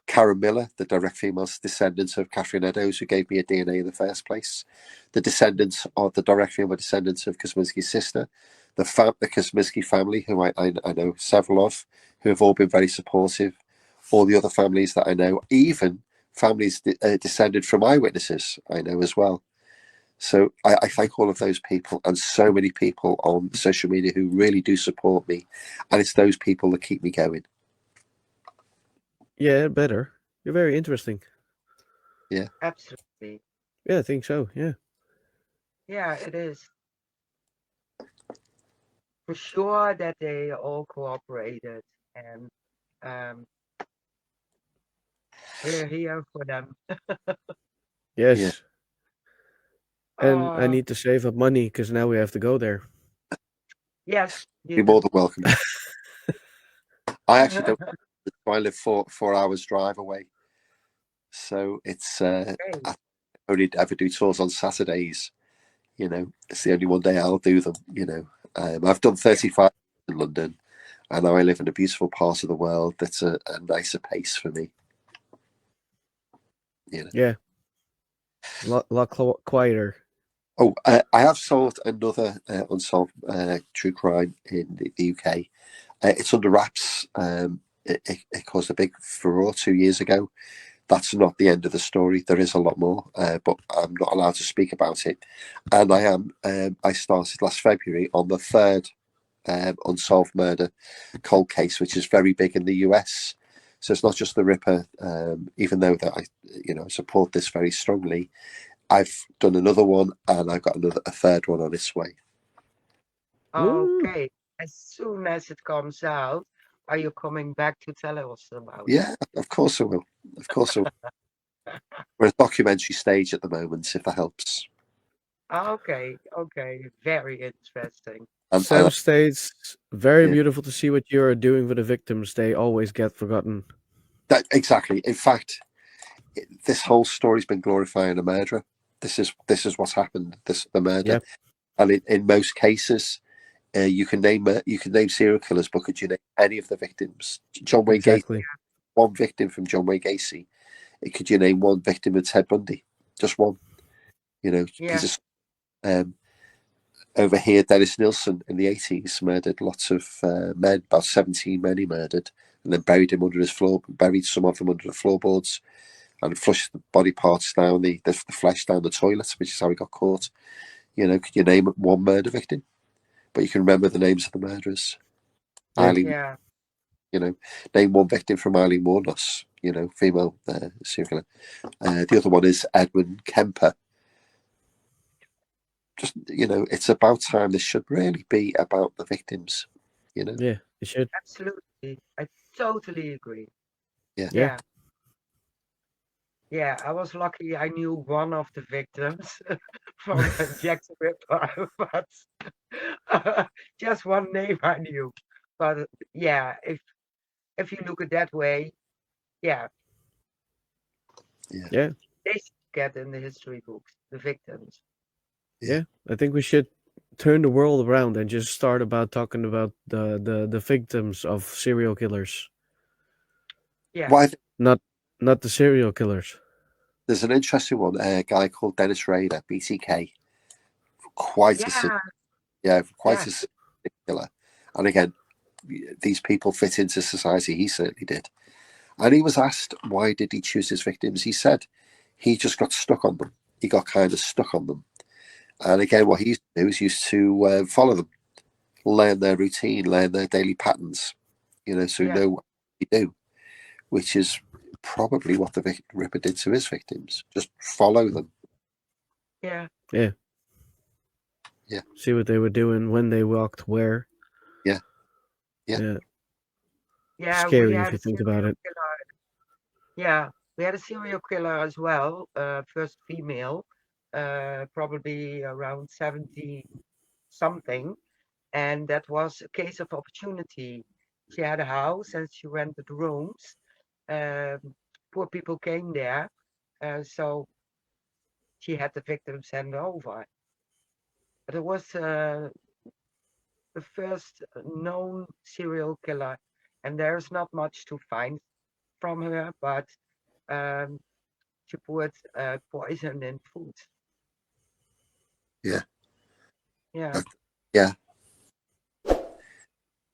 Karen Miller, the direct female descendants of Catherine Eddowes, who gave me a DNA in the first place. The descendants of the direct female descendants of Kosminski's sister. The Kosminski family, who I know several of, who have all been very supportive. All the other families that I know, even families descended from eyewitnesses, I know as well. So I thank all of those people and so many people on social media who really do support me. And it's those people that keep me going. Yeah, better. You're very interesting. Yeah. Absolutely. Yeah, I think so. Yeah. Yeah, it is. For sure that they all cooperated, and we're here for them. Yes. Yeah. And I need to save up money because now we have to go there. Yes, you You're do. more than welcome. I actually don't. I live 4 hours drive away, so it's I only ever do tours on Saturdays. It's the only one day I'll do them. I've done 35 in London, and now I live in a beautiful part of the world that's a nicer pace for me. Yeah. A lot quieter. Oh, I have solved another unsolved true crime in the UK. It's under wraps. It caused a big furore 2 years ago. That's not the end of the story. There is a lot more, but I'm not allowed to speak about it. And I am. I started last February on the third unsolved murder cold case, which is very big in the US. So it's not just the Ripper. Even though that I support this very strongly, I've done another one, and I've got a third one on its way. Okay. As soon as it comes out, are you coming back to tell us about it? Yeah, of course I will. Of course I will. We're at documentary stage at the moment, if that helps. Okay. Very interesting. Sam states, very beautiful to see what you're doing for the victims. They always get forgotten. Exactly. In fact, this whole story's been glorifying a murderer. This is what's happened. The murder, Yep. and in most cases, you can name serial killers, but could you name any of the victims? John Wayne Gacy, one victim from John Wayne Gacy. Could you name one victim of Ted Bundy? Just one. Peter. Over here, Dennis Nilsson in the 80s murdered lots of men, about 17 men he murdered, and then buried some of them under the floorboards, and flushed the body parts down, the flesh down the toilet, which is how he got caught. Could you name one murder victim? But you can remember the names of the murderers. Eileen, name one victim from Eileen Warnos, female serial killer. The other one is Edwin Kemper. Just, it's about time. This should really be about the victims, Yeah, it should. Absolutely. I totally agree. Yeah. Yeah, I was lucky I knew one of the victims from Jack the Ripper, but just one name I knew. But yeah, if you look at that way, yeah. Yeah. They should get in the history books, the victims. Yeah, I think we should turn the world around and just start about talking about the victims of serial killers. Yeah. Why? Not the serial killers. There's an interesting one. A guy called Dennis Rader, BTK. Quite a killer. And again, these people fit into society. He certainly did. And he was asked why did he choose his victims. He said he just got stuck on them. He got kind of stuck on them. And again, what he used to do is to follow them, learn their routine, learn their daily patterns. So know what they do, which is probably what the Ripper did to his victims. Just follow them. Yeah. Yeah. See what they were doing, when they walked, where. Yeah. Scary if you think about it. Yeah, we had a serial killer as well, first female, probably around 70 something, and that was a case of opportunity. She had a house and she rented rooms. Poor people came there, so she had the victims hand over. But it was the first known serial killer, and there's not much to find from her, but um, she put poison in food. Yeah. Yeah. Yeah.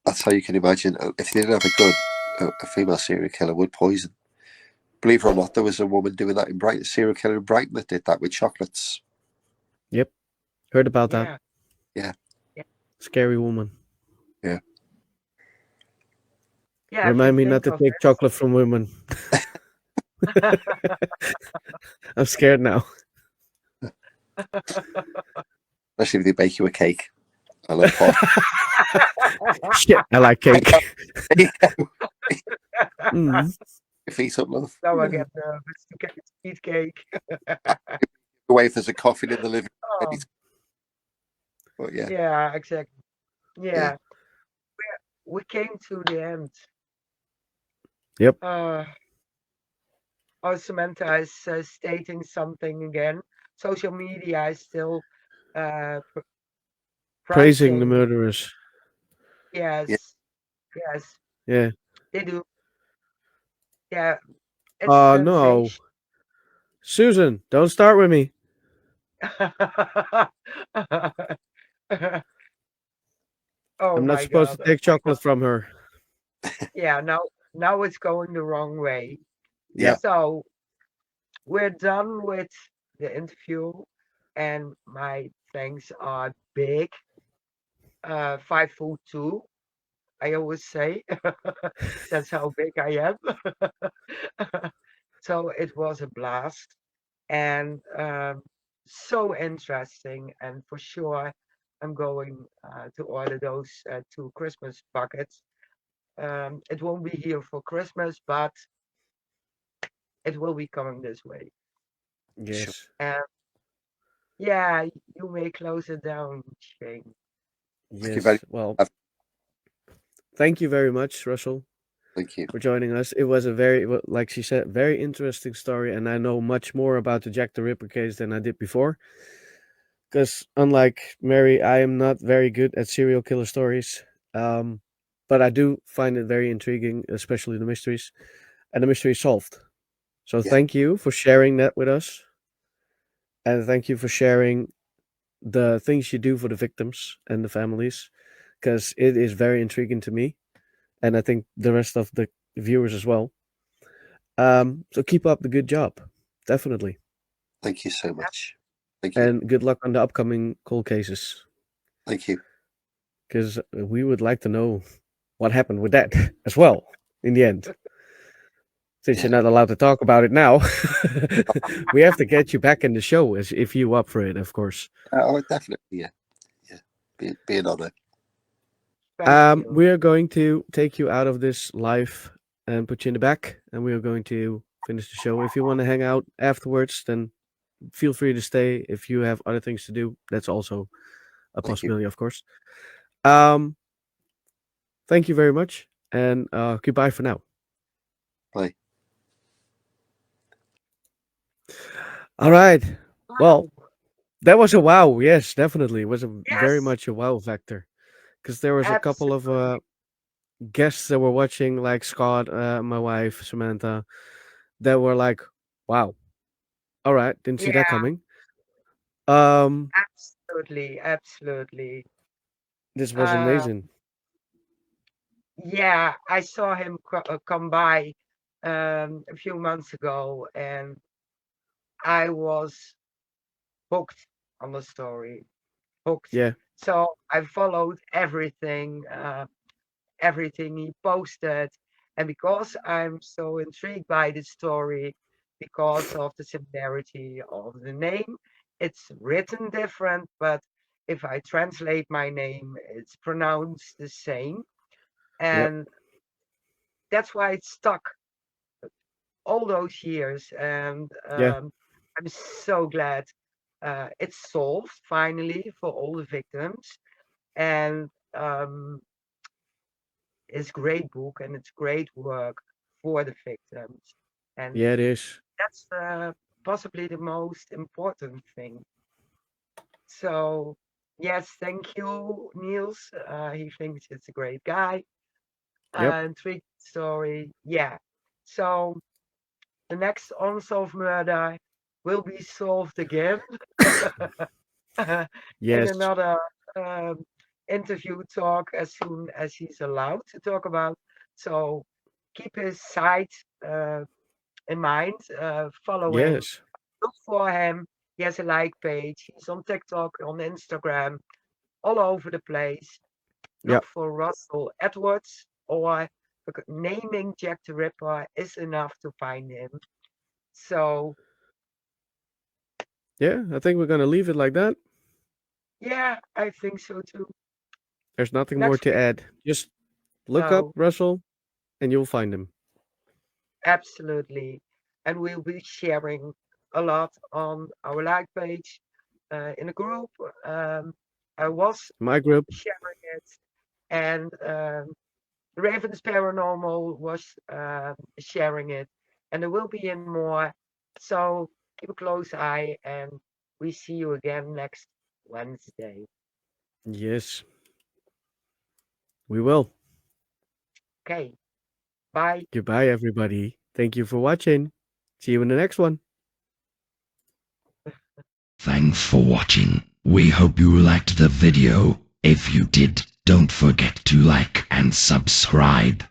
That's how you can imagine. If they didn't have a gun, a female serial killer would poison. Believe it or not, there was a woman doing that in Brighton, a serial killer in Brighton that did that with chocolates. Yep. Heard about that. Yeah. Scary woman. Yeah. Yeah. Remind me not to take chocolate from women. I'm scared now. Especially if they bake you a cake. I love pop. Shit, I like cake. Your feet up, love. Now I get nervous to get eat cake. Away if there's a coffin in the living room. Oh. But yeah. Yeah, exactly. Yeah. We came to the end. Yep. Samantha is stating something again. Social media is still praising the murderers. Yes. Yeah. They do. Yeah. Oh no. Susan, don't start with me. I'm not supposed to take chocolate from her. Yeah, now it's going the wrong way. Yeah. So we're done with the interview, and my thanks are big. 5'2", I always say. That's how big I am. So it was a blast, and so interesting, and for sure I'm going to order those 2 Christmas buckets. It won't be here for Christmas, but it will be coming this way. Yes. And yeah, you may close it down, Shane. Yes. Well, thank you very much, Russell. Thank you for joining us. It was a very, like she said, very interesting story, and I know much more about the Jack the Ripper case than I did before. Because unlike Mary, I am not very good at serial killer stories, but I do find it very intriguing, especially the mysteries, and the mystery solved. So thank you for sharing that with us, and thank you for sharing the things you do for the victims and the families, because it is very intriguing to me, and I think the rest of the viewers as well. So keep up the good job, definitely. Thank you so much. Thank you. And good luck on the upcoming cold cases. Thank you. Because we would like to know what happened with that as well in the end. Since you're not allowed to talk about it now, we have to get you back in the show if you're up for it, of course. Oh, definitely, yeah. Be an honor. We are going to take you out of this live and put you in the back, and we are going to finish the show. If you want to hang out afterwards, then feel free to stay. If you have other things to do, that's also a possibility, of course. Thank you very much, and goodbye for now. Bye. All right. Well, that was a wow. Yes, definitely. It was very much a wow factor. Because there was a couple of guests that were watching, like Scott, my wife, Samantha, that were like, wow. All right. Didn't see that coming. Absolutely. This was amazing. Yeah, I saw him come by a few months ago, and I was hooked on the story. Hooked. Yeah. So I followed everything he posted, and because I'm so intrigued by the story, because of the similarity of the name, it's written different, but if I translate my name, it's pronounced the same. And that's why it stuck all those years. And I'm so glad it's solved finally for all the victims. And it's great book, and it's great work for the victims. And yeah, it is. possibly the most important thing. So, yes, thank you, Niels. He thinks it's a great guy. Yep. And trick story, yeah. So, the next unsolved murder will be solved again in Yes. another interview talk as soon as he's allowed to talk about. So, keep his site in mind, follow him, Yes. look for him. He has a like page. He's on TikTok, on Instagram, all over the place. Look Yep. for Russel Edwards, or naming Jack the Ripper is enough to find him. So, Yeah, I think we're gonna leave it like that. yeah, I think so too. There's nothing more Next to week, add. Just look up no, Russell and you'll find him. absolutely. And we'll be sharing a lot on our like page in a group. I was My group. sharing it, and Raven's Paranormal was sharing it, and there will be in more. So keep a close eye, and we see you again next Wednesday. Yes. We will. Okay, bye. Goodbye, everybody. Thank you for watching. See you in the next one. Thanks for watching. We hope you liked the video. If you did, don't forget to like and subscribe.